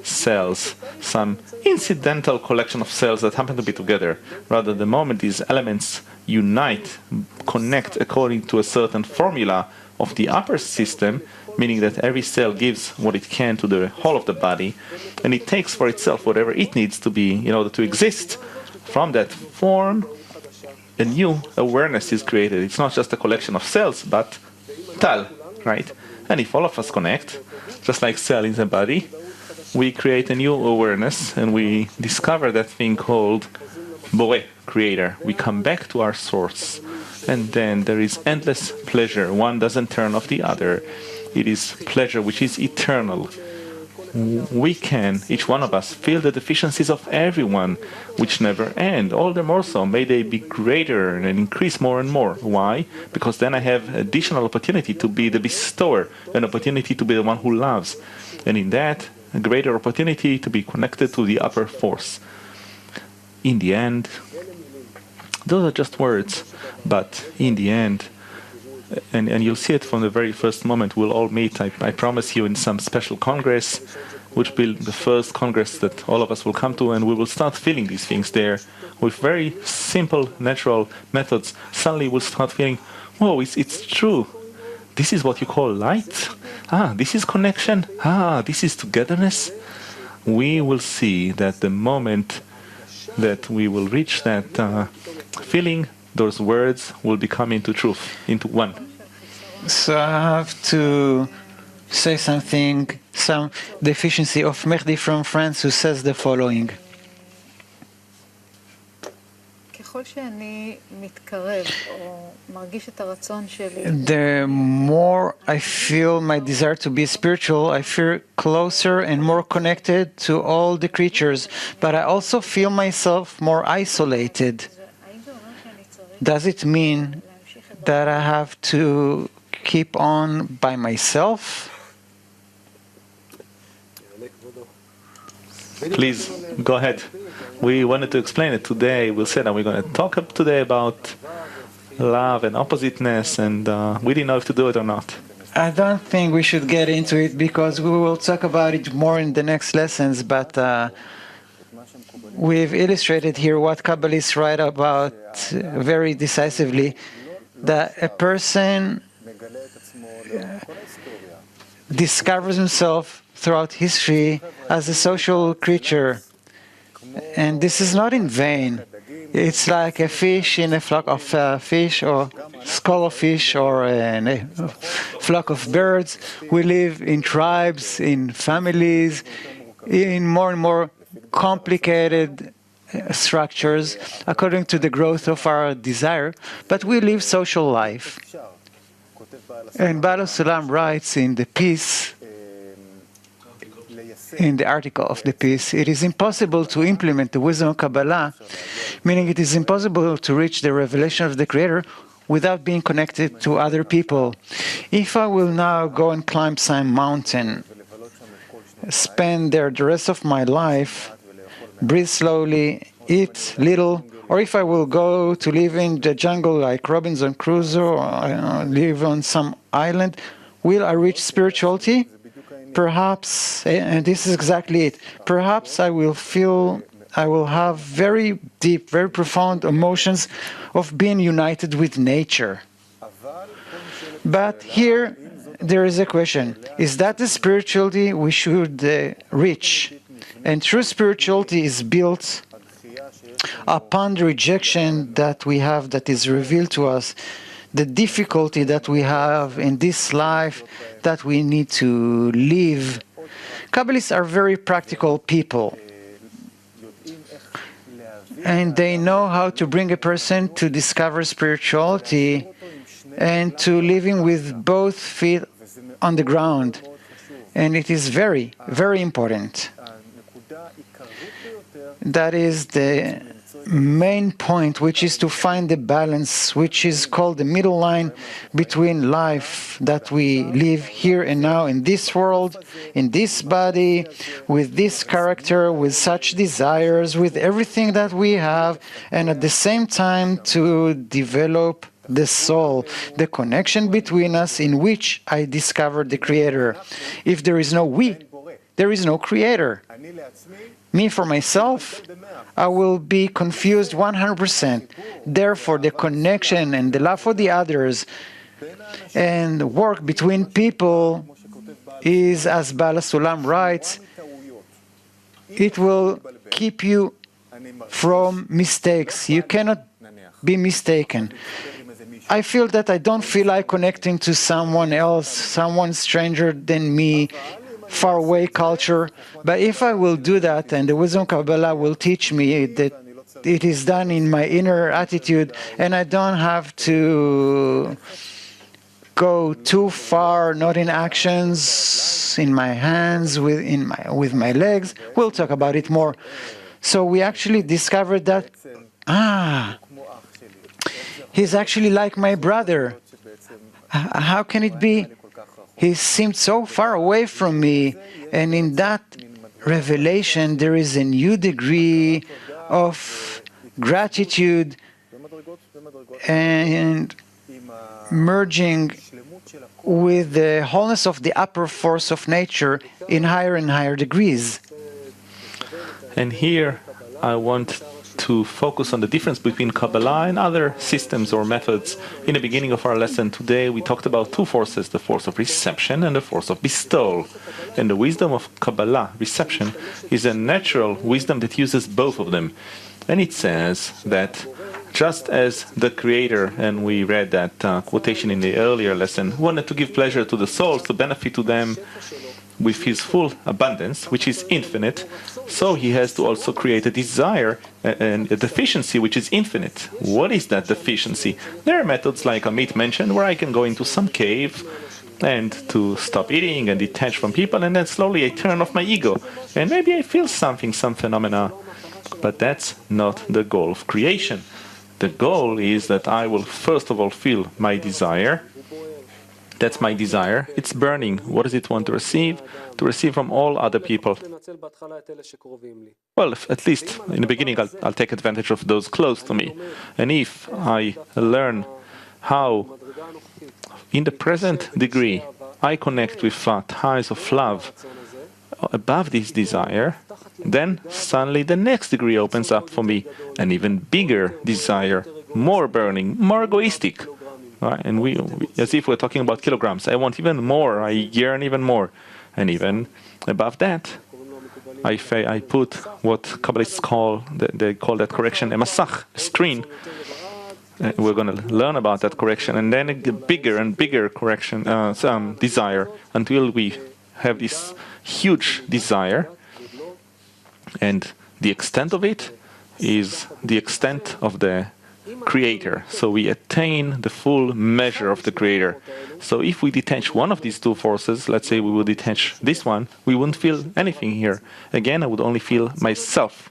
cells, some incidental collection of cells that happen to be together. Rather, the moment these elements unite, connect according to a certain formula of the upper system, meaning that every cell gives what it can to the whole of the body, and it takes for itself whatever it needs to be in order to exist. From that form, a new awareness is created. It's not just a collection of cells, but Tal, right? And if all of us connect, just like cell in the body, we create a new awareness, and we discover that thing called Boré, Creator. We come back to our source, and then there is endless pleasure. One doesn't turn off the other. It is pleasure which is eternal. We can, each one of us, feel the deficiencies of everyone, which never end. All the more so, may they be greater and increase more and more. Why? Because then I have additional opportunity to be the bestower, an opportunity to be the one who loves. And in that, a greater opportunity to be connected to the upper force. In the end, those are just words, but in the end, and you'll see it from the very first moment, we'll all meet, I promise you, in some special congress, which will be the first congress that all of us will come to, and we will start feeling these things there with very simple, natural methods. Suddenly we'll start feeling, whoa, it's true. This is what you call light? This is connection? This is togetherness? We will see that the moment that we will reach that feeling, those words will become into truth, into one. So I have to say something, some deficiency of Mehdi from France, who says the following. The more I feel my desire to be spiritual, I feel closer and more connected to all the creatures, but I also feel myself more isolated. Does it mean that I have to keep on by myself? Please, go ahead. We wanted to explain it today. We'll say that we're going to talk today about love and oppositeness, and we didn't know if to do it or not. I don't think we should get into it because we will talk about it more in the next lessons, but we've illustrated here what Kabbalists write about very decisively, that a person discovers himself throughout history as a social creature. And this is not in vain. It's like a fish in a flock of fish, or school of fish, or a flock of birds. We live in tribes, in families, in more and more complicated structures according to the growth of our desire, but we live social life. And Baal Sulam writes in the piece, in the article of the piece, it is impossible to implement the wisdom of Kabbalah, meaning it is impossible to reach the revelation of the Creator without being connected to other people. If I will now go and climb some mountain, spend there the rest of my life, breathe slowly, eat little, or if I will go to live in the jungle like Robinson Crusoe, or live on some island, will I reach spirituality? Perhaps, and this is exactly it, perhaps I will have very deep, very profound emotions of being united with nature. But here, there is a question. Is that the spirituality we should reach? And true spirituality is built upon the rejection that we have, that is revealed to us, the difficulty that we have in this life that we need to live. Kabbalists are very practical people, and they know how to bring a person to discover spirituality and to living with both feet on the ground. And it is very, very important. That is the main point, which is to find the balance, which is called the middle line between life that we live here and now in this world, in this body, with this character, with such desires, with everything that we have, and at the same time to develop the soul, the connection between us in which I discovered the Creator. If there is no we, there is no Creator. Me, for myself, I will be confused 100%. Therefore, the connection and the love for the others and the work between people is, as Baal Sulam writes, it will keep you from mistakes. You cannot be mistaken. I feel that I don't feel like connecting to someone else, someone stranger than me, faraway culture. But if I will do that, and the wisdom of Kabbalah will teach me that it is done in my inner attitude, and I don't have to go too far, not in actions, in my hands, with my legs. We'll talk about it more. So we actually discovered that, he's actually like my brother. How can it be? He seemed so far away from me, and in that revelation there is a new degree of gratitude and merging with the wholeness of the upper force of nature in higher and higher degrees. And here I want to focus on the difference between Kabbalah and other systems or methods. In the beginning of our lesson today, we talked about two forces, the force of reception and the force of bestowal. And the wisdom of Kabbalah, reception, is a natural wisdom that uses both of them. And it says that just as the Creator, and we read that quotation in the earlier lesson, wanted to give pleasure to the souls, to benefit to them with his full abundance, which is infinite, so he has to also create a desire and a deficiency which is infinite. What is that deficiency? There are methods like Amit mentioned where I can go into some cave and to stop eating and detach from people, and then slowly I turn off my ego and maybe I feel something, some phenomena. But that's not the goal of creation. The goal is that I will first of all feel my desire. That's my desire. It's burning. What does it want to receive? To receive from all other people. Well, at least in the beginning, I'll take advantage of those close to me. And if I learn how, in the present degree, I connect with ties of love above this desire, then suddenly the next degree opens up for me, an even bigger desire, more burning, more egoistic. Right? And we, as if we're talking about kilograms, I want even more, I yearn even more. And even above that, I put what Kabbalists call, they call that correction a masach, a screen. We're going to learn about that correction, and then a bigger and bigger correction, desire, until we have this huge desire, and the extent of it is the extent of the Creator. So we attain the full measure of the Creator. So if we detach one of these two forces, let's say we would detach this one, we wouldn't feel anything here. Again, I would only feel myself.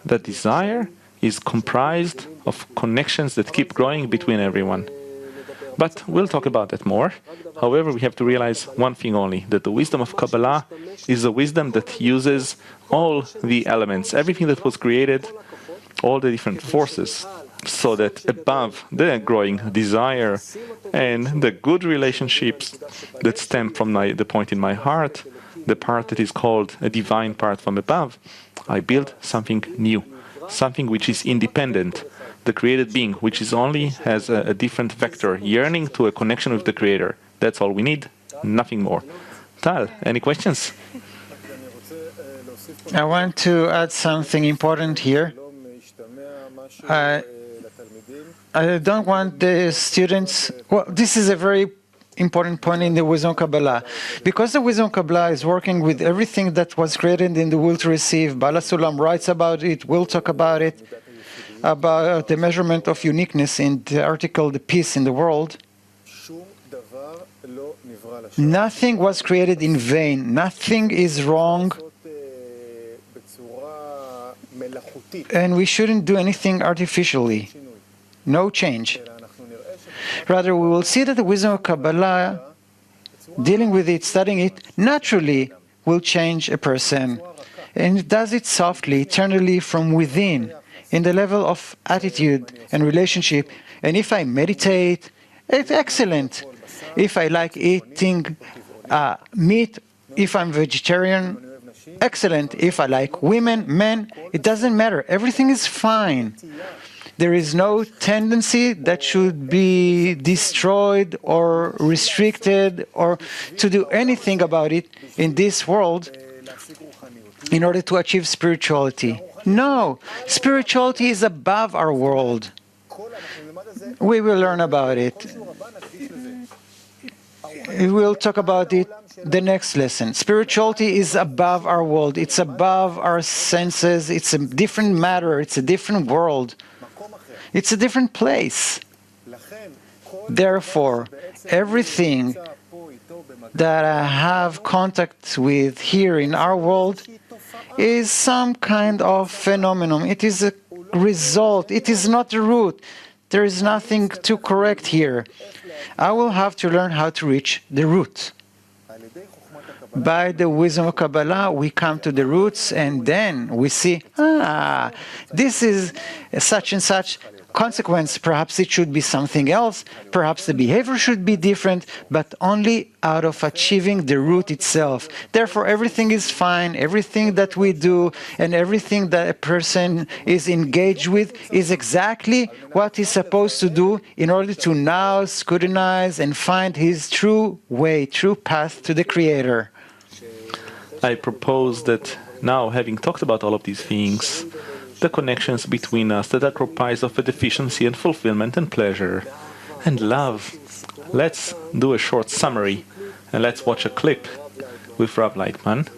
That desire is comprised of connections that keep growing between everyone. But we'll talk about that more. However, we have to realize one thing only, that the wisdom of Kabbalah is a wisdom that uses all the elements, everything that was created, all the different forces, so that above the growing desire and the good relationships that stem from the point in my heart, the part that is called a divine part from above, I build something new, something which is independent, the created being, which is only has a different vector, yearning to a connection with the Creator. That's all we need, nothing more. Tal, any questions? I want to add something important here. I don't want the students... Well, this is a very important point in the Wisdom Kabbalah. Because the Wisdom Kabbalah is working with everything that was created in the will to receive, Baal HaSulam writes about it, will talk about it, about the measurement of uniqueness in the article, the peace in the world. Nothing was created in vain. Nothing is wrong. And we shouldn't do anything artificially. No change. Rather, we will see that the wisdom of Kabbalah, dealing with it, studying it, naturally will change a person. And it does it softly, eternally, from within, in the level of attitude and relationship. And if I meditate, it's excellent. If I like eating meat, if I'm vegetarian, excellent. If I like women, men, it doesn't matter. Everything is fine. There is no tendency that should be destroyed or restricted or to do anything about it in this world in order to achieve spirituality. No, spirituality is above our world. We will learn about it. We will talk about it the next lesson. Spirituality is above our world. It's above our senses. It's a different matter. It's a different world. It's a different place. Therefore, everything that I have contact with here in our world is some kind of phenomenon. It is a result. It is not the root. There is nothing to correct here. I will have to learn how to reach the root. By the wisdom of Kabbalah, we come to the roots, and then we see, this is such and such consequence. Perhaps it should be something else. Perhaps the behavior should be different, but only out of achieving the root itself. Therefore, everything is fine. Everything that we do and everything that a person is engaged with is exactly what he's supposed to do in order to now scrutinize and find his true way, true path to the Creator. I propose that now, having talked about all of these things, the connections between us that are comprised of a deficiency and fulfillment and pleasure and love, let's do a short summary and let's watch a clip with Rav Leitman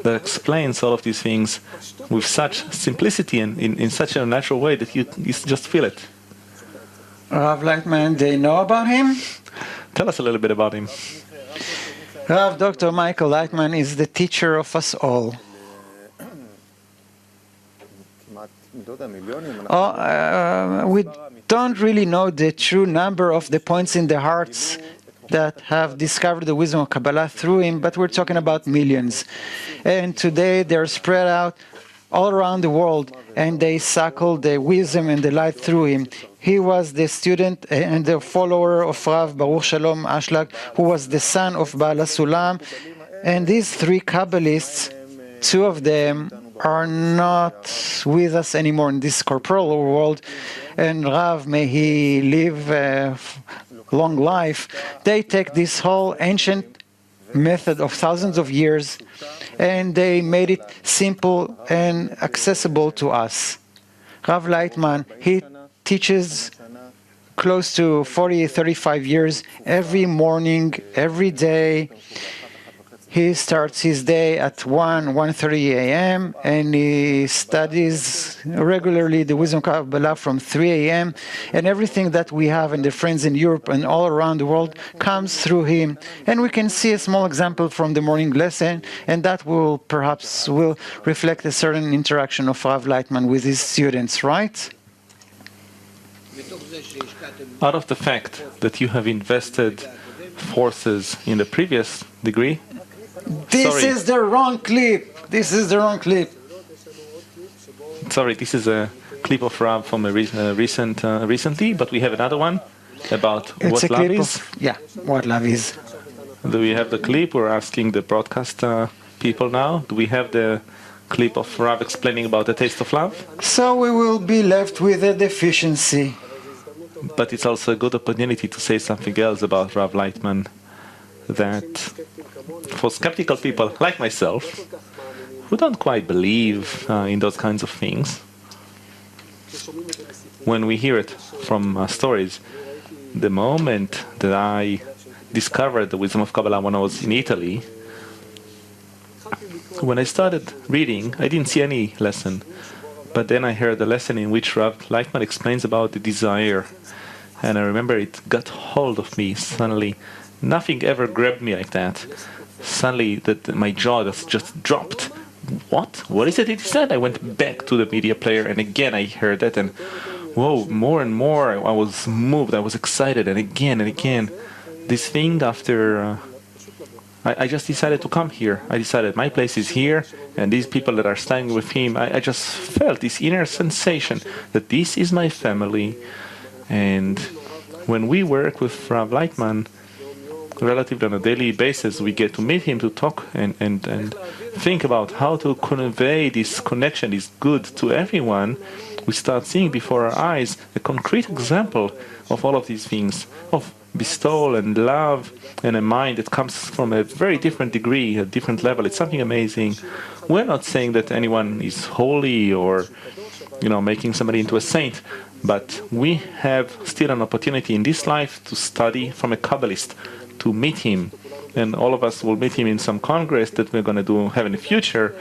that explains all of these things with such simplicity and in such a natural way that you just feel it. Rav Leitman, they know about him? Tell us a little bit about him. Rav Dr. Michael Leitman is the teacher of us all. We don't really know the true number of the points in the hearts that have discovered the wisdom of Kabbalah through him, but we're talking about millions. And today they're spread out all around the world, and they suckle the wisdom and the light through him. He was the student and the follower of Rav Baruch Shalom Ashlag, who was the son of Baal HaSulam. And these three Kabbalists, two of them are not with us anymore in this corporal world. And Rav, may he live a long life. They take this whole ancient method of thousands of years, and they made it simple and accessible to us. Rav Lightman, he teaches close to 40, 35 years, every morning, every day. He starts his day at 1:30 a.m. and he studies regularly the wisdom of Kabbalah from 3 a.m. And everything that we have and the friends in Europe and all around the world comes through him. And we can see a small example from the morning lesson, and that will perhaps reflect a certain interaction of Rav Lightman with his students, right? Out of the fact that you have invested forces in the previous degree, This is the wrong clip. This is the wrong clip. Sorry, this is a clip of Rav from a recently, but we have another one about It's what a love clip is. what love is. Do we have the clip? We're asking the broadcast people now. Do we have the clip of Rav explaining about the taste of love? So we will be left with a deficiency. But it's also a good opportunity to say something else about Rav Lightman, that for skeptical people like myself, who don't quite believe in those kinds of things, when we hear it from stories, the moment that I discovered the wisdom of Kabbalah when I was in Italy, when I started reading, I didn't see any lesson. But then I heard a lesson in which Rav Lightman explains about the desire. And I remember it got hold of me suddenly. Nothing ever grabbed me like that. Suddenly, my jaw just dropped. What? What is it he said? I went back to the media player, and again I heard that, and whoa, more and more I was moved, I was excited, and again. This thing after... I just decided to come here. I decided my place is here, and these people that are staying with him, I just felt this inner sensation that this is my family. And when we work with Rav Lightman, relatively on a daily basis, we get to meet him to talk and think about how to convey this connection, this good to everyone. We start seeing before our eyes a concrete example of all of these things, of bestowal and love and a mind that comes from a very different degree, a different level. It's something amazing. We're not saying that anyone is holy or, making somebody into a saint, but we have still an opportunity in this life to study from a Kabbalist, to meet him, and all of us will meet him in some congress that we're going to have in the future,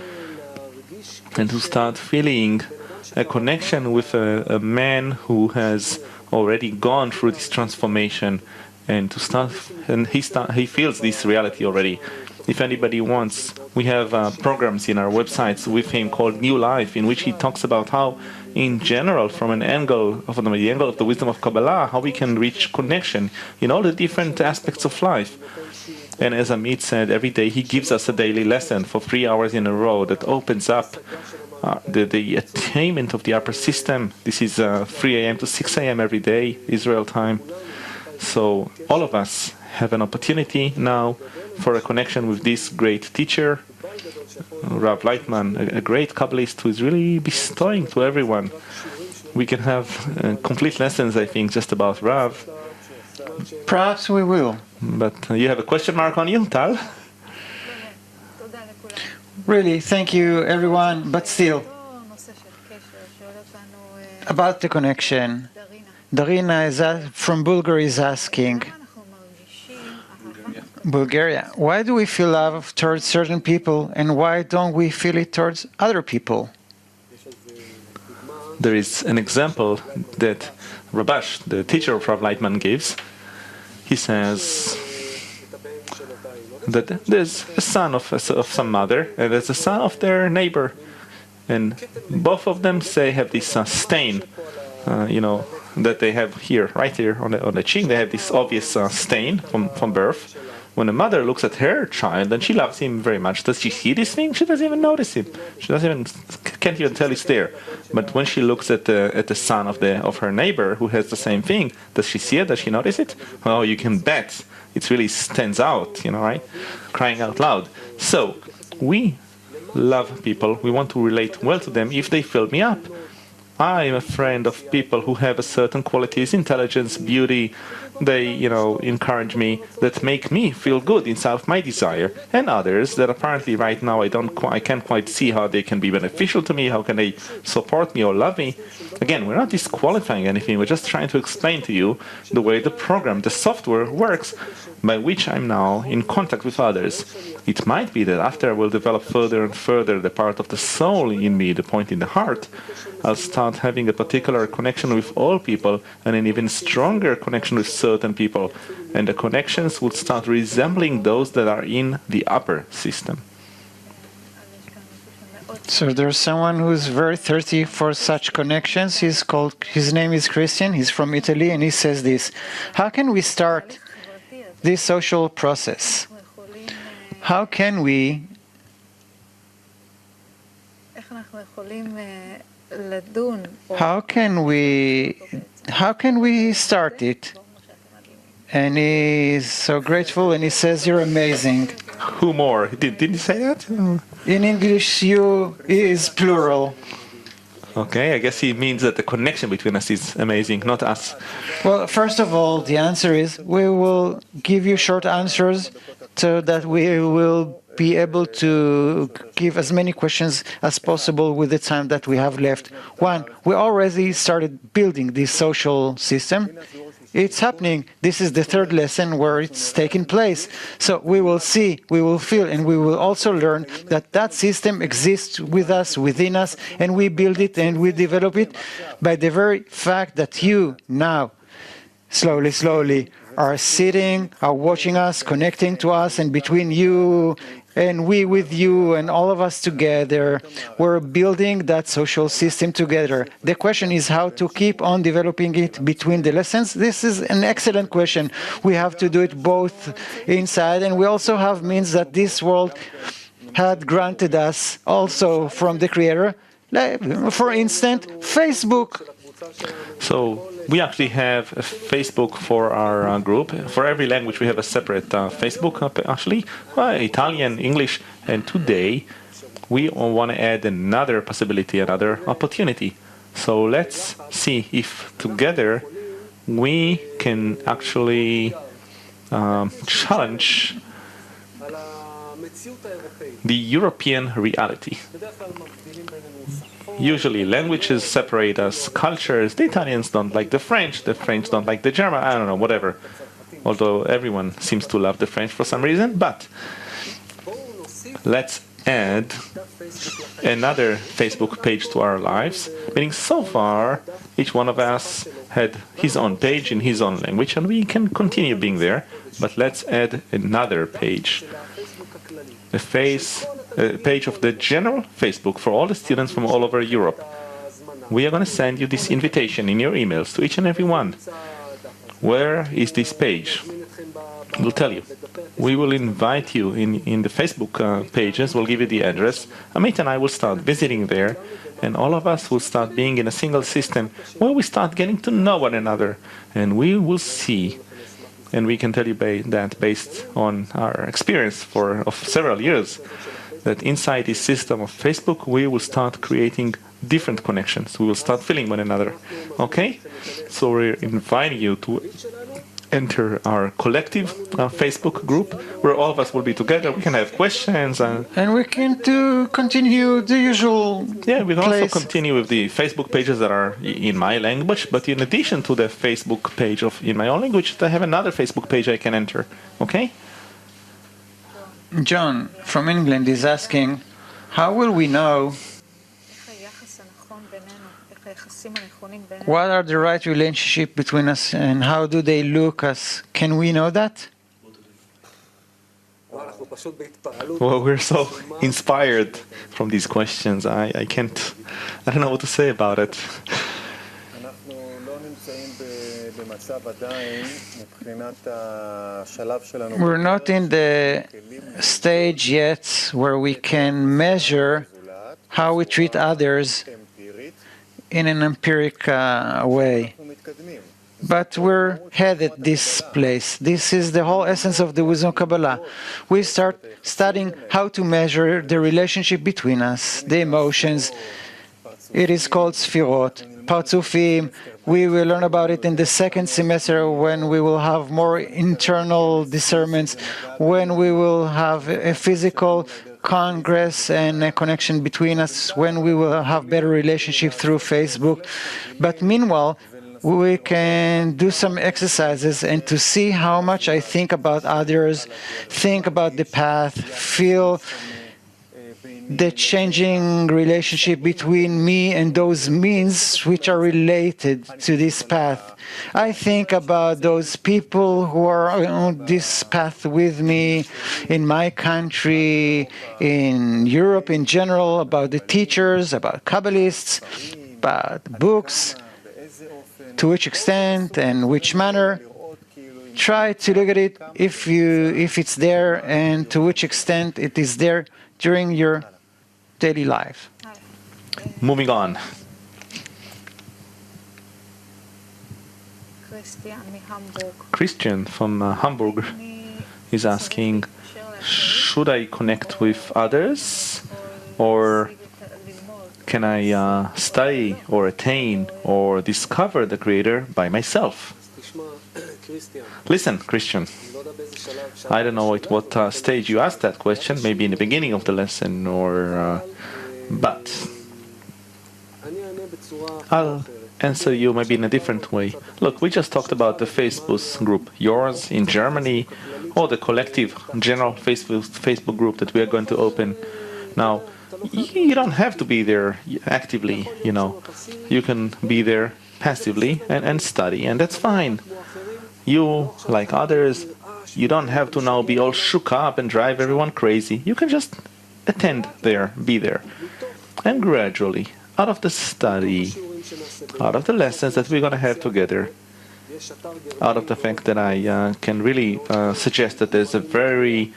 and to start feeling a connection with a man who has already gone through this transformation, and he feels this reality already. If anybody wants, we have programs in our websites with him called New Life, in which he talks about how, in general, from the angle of the wisdom of Kabbalah, how we can reach connection in all the different aspects of life. And as Amit said, every day he gives us a daily lesson for 3 hours in a row that opens up the attainment of the upper system. This is 3 a.m. to 6 a.m. every day, Israel time. So all of us have an opportunity now for a connection with this great teacher, Rav Lightman, a great Kabbalist who is really bestowing to everyone. We can have complete lessons, I think, just about Rav. Perhaps we will. But you have a question mark on you, Tal? Really, thank you, everyone. But still, about the connection, Darina from Bulgaria is asking, Bulgaria, why do we feel love towards certain people and why don't we feel it towards other people? There is an example that Rabash, the teacher of Rav Lightman, gives. He says that there's a son of some mother and there's a son of their neighbor, and both of them have this stain, that they have here, right here on the cheek. They have this obvious stain from birth. When a mother looks at her child and she loves him very much, does she see this thing? She doesn't even notice him. Can't even tell it's there. But when she looks at the son of her neighbor who has the same thing, does she see it? Does she notice it? Oh, you can bet it really stands out, right? Crying out loud. So we love people. We want to relate well to them if they fill me up. I am a friend of people who have a certain qualities, intelligence, beauty. They, encourage me, that make me feel good inside of my desire, and others that apparently right now I can't quite see how they can be beneficial to me, how can they support me or love me. Again, we're not disqualifying anything, we're just trying to explain to you the way the program, the software works, by which I'm now in contact with others. It might be that after I will develop further and further the part of the soul in me, the point in the heart, I'll start having a particular connection with all people and an even stronger connection with certain people. And the connections will start resembling those that are in the upper system. So there's someone who's very thirsty for such connections. His name is Christian. He's from Italy, and he says this: how can we start this social process? How can we start it? And he's so grateful, and he says, "You're amazing." Who more? Did he say that? In English, you is plural. Okay, I guess he means that the connection between us is amazing, not us. Well, first of all, the answer is we will give you short answers so that we will be able to give as many questions as possible with the time that we have left. One, we already started building this social system. It's happening. This is the third lesson where it's taking place. So we will see, we will feel, and we will also learn that that system exists with us, within us, and we build it and we develop it by the very fact that you now, slowly, are sitting, are watching us, connecting to us, and between you and we with you and all of us together, we're building that social system together. The question is how to keep on developing it between the lessons. This is an excellent question. We have to do it both inside, and we also have means that this world had granted us also from the Creator. Like, for instance, Facebook. So we actually have a Facebook for our group. For every language, we have a separate Facebook, actually, Italian, English, and today we want to add another possibility, another opportunity. So let's see if together we can actually challenge the European reality. Usually languages separate us, cultures. The Italians don't like the French don't like the German, I don't know, whatever. Although everyone seems to love the French for some reason. But let's add another Facebook page to our lives, meaning so far each one of us had his own page in his own language, and we can continue being there, but let's add another page. A page of the general Facebook for all the students from all over Europe. We are going to send you this invitation in your emails to each and every one. Where is this page? We'll tell you. We will invite you in the Facebook pages. We'll give you the address. Amit and I will start visiting there, and all of us will start being in a single system where we start getting to know one another, and we will see. And we can tell you that based on our experience of several years, that inside this system of Facebook, we will start creating different connections. We will start feeling one another. Okay? So we're inviting you to enter our collective Facebook group, where all of us will be together. We can have questions. And we can continue the usual Yeah, we can place. also continue with the Facebook pages that are in my language, but in addition to the Facebook page in my own language, I have another Facebook page I can enter. Okay? John from England is asking, how will we know what are the right relationship between us and how do they look us? Can we know that? Well, we're so inspired from these questions. I don't know what to say about it. We're not in the stage yet where we can measure how we treat others in an empiric way. But we're headed this place. This is the whole essence of the wisdom Kabbalah. We start studying how to measure the relationship between us, the emotions. It is called Sfirot. Parzufim. We will learn about it in the second semester when we will have more internal discernments, when we will have a physical congress and a connection between us, when we will have better relationship through Facebook. But meanwhile, we can do some exercises and to see how much I think about others, think about the path, feel the changing relationship between me and those means which are related to this path. I think about those people who are on this path with me in my country, in Europe in general, about the teachers, about Kabbalists, about books, to which extent and which manner. Try to look at it if it's there and to which extent it is there during your daily life. Moving on. Christian from Hamburg is asking, should I connect with others, or can I study or attain or discover the Creator by myself? Listen, Christian, I don't know at what stage you asked that question, maybe in the beginning of the lesson, or but I'll answer you maybe in a different way. Look, we just talked about the Facebook group, yours in Germany, or the collective general Facebook group that we are going to open. Now, you don't have to be there actively, you know. You can be there passively and study, and that's fine. You, like others, you don't have to now be all shook up and drive everyone crazy. You can just attend there, be there. And gradually, out of the study, out of the lessons that we're going to have together, out of the fact that I can really suggest that there's a very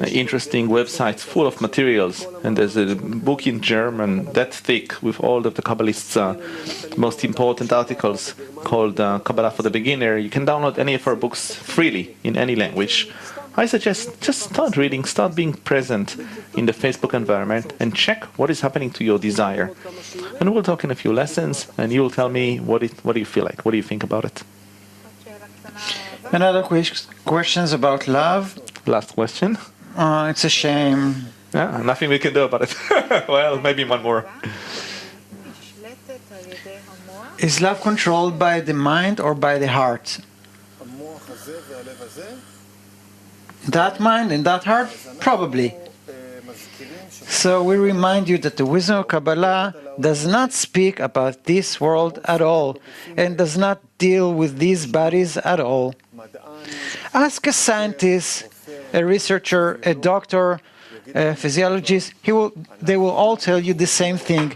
interesting website full of materials, and there's a book in German that thick with all of the Kabbalists' most important articles called Kabbalah for the Beginner. You can download any of our books freely in any language. I suggest just start reading, start being present in the Facebook environment, and check what is happening to your desire. And we'll talk in a few lessons, and you'll tell me what do you feel like, what do you think about it. Another questions about love. Last question. It's a shame. Yeah, nothing we can do about it. Well, maybe one more. Is love controlled by the mind or by the heart? That mind and that heart? Probably. So we remind you that the wisdom of Kabbalah does not speak about this world at all and does not deal with these bodies at all. Ask a scientist, a researcher, a doctor, a physiologist, they will all tell you the same thing.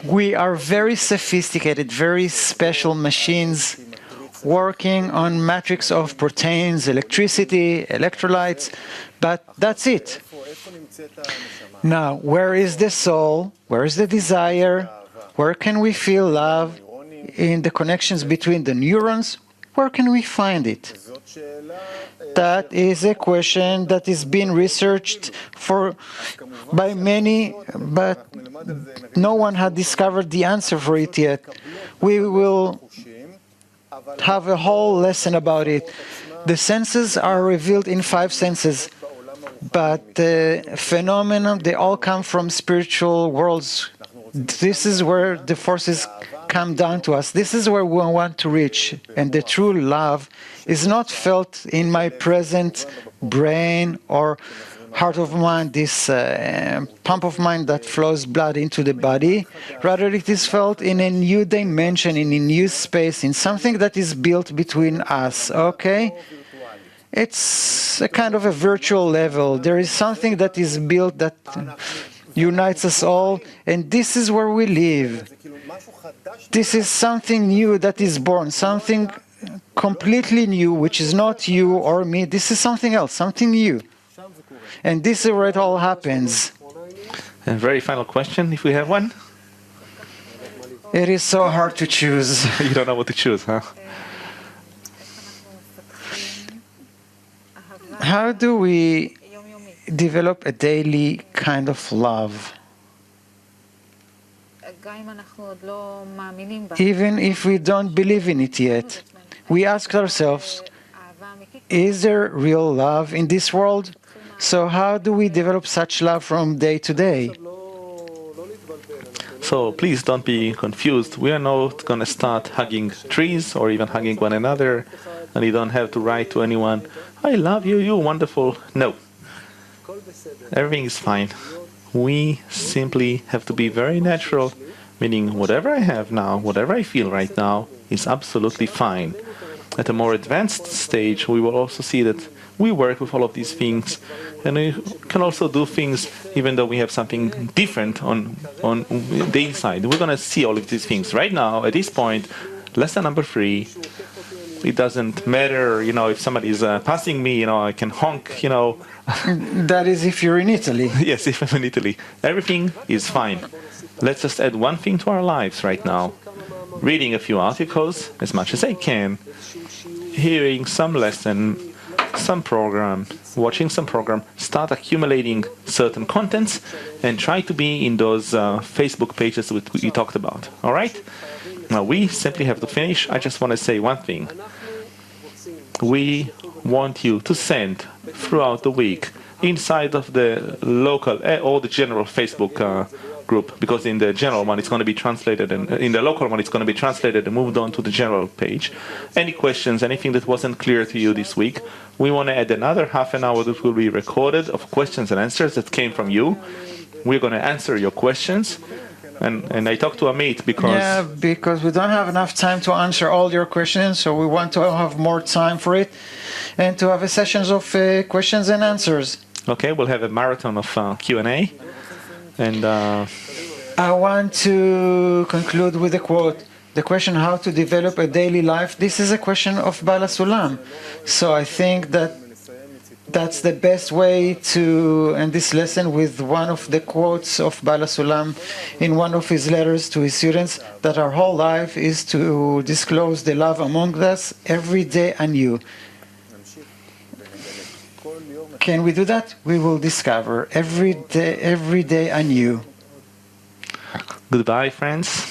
We are very sophisticated, very special machines working on matrix of proteins, electricity, electrolytes, but that's it. Now, where is the soul? Where is the desire? Where can we feel love in the connections between the neurons? Where can we find it? That is a question that is being researched by many, but no one had discovered the answer for it yet. We will have a whole lesson about it. The senses are revealed in 5 senses, but the phenomena, they all come from spiritual worlds. This is where the forces come down to us. This is where we want to reach. And the true love is not felt in my present brain or heart of mind, this pump of mind that flows blood into the body. Rather, it is felt in a new dimension, in a new space, in something that is built between us, okay? It's a kind of a virtual level. There is something that is built that unites us all, and this is where we live. This is something new that is born, something completely new, which is not you or me. This is something else, something new. And this is where it all happens. And very final question, if we have one. It is so hard to choose. You don't know what to choose, huh? How do we develop a daily kind of love? even if we don't believe in it yet. We ask ourselves, is there real love in this world? So how do we develop such love from day to day? So please don't be confused. We are not going to start hugging trees or even hugging one another, and you don't have to write to anyone, I love you, you're wonderful. No. Everything is fine. We simply have to be very natural, meaning whatever I have now, whatever I feel right now, is absolutely fine. At a more advanced stage, we will also see that we work with all of these things, and we can also do things even though we have something different on the inside. We're going to see all of these things. Right now, at this point, lesson number 3, it doesn't matter, if somebody is passing me, I can honk, That is if you're in Italy. Yes, if I'm in Italy. Everything is fine. Let's just add one thing to our lives right now. Reading a few articles, as much as I can, hearing some lesson, some program, watching some program, start accumulating certain contents, and try to be in those Facebook pages that we talked about. All right? Now, we simply have to finish. I just want to say one thing. We want you to send throughout the week inside of the local or the general Facebook group, because in the general one it's going to be translated, and in the local one it's going to be translated and moved on to the general page. Any questions, anything that wasn't clear to you this week, we want to add another half an hour that will be recorded of questions and answers that came from you. We're going to answer your questions. And I talked to Amit because we don't have enough time to answer all your questions, so we want to have more time for it and to have a sessions of questions and answers. Okay, we'll have a marathon of Q&A. And I want to conclude with a quote. The question how to develop a daily life, this is a question of Bala Sulam. So I think that's the best way to end this lesson with one of the quotes of Bala Sulam in one of his letters to his students, that our whole life is to disclose the love among us every day anew. Can we do that? We will discover every day anew. Goodbye, friends.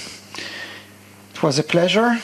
It was a pleasure.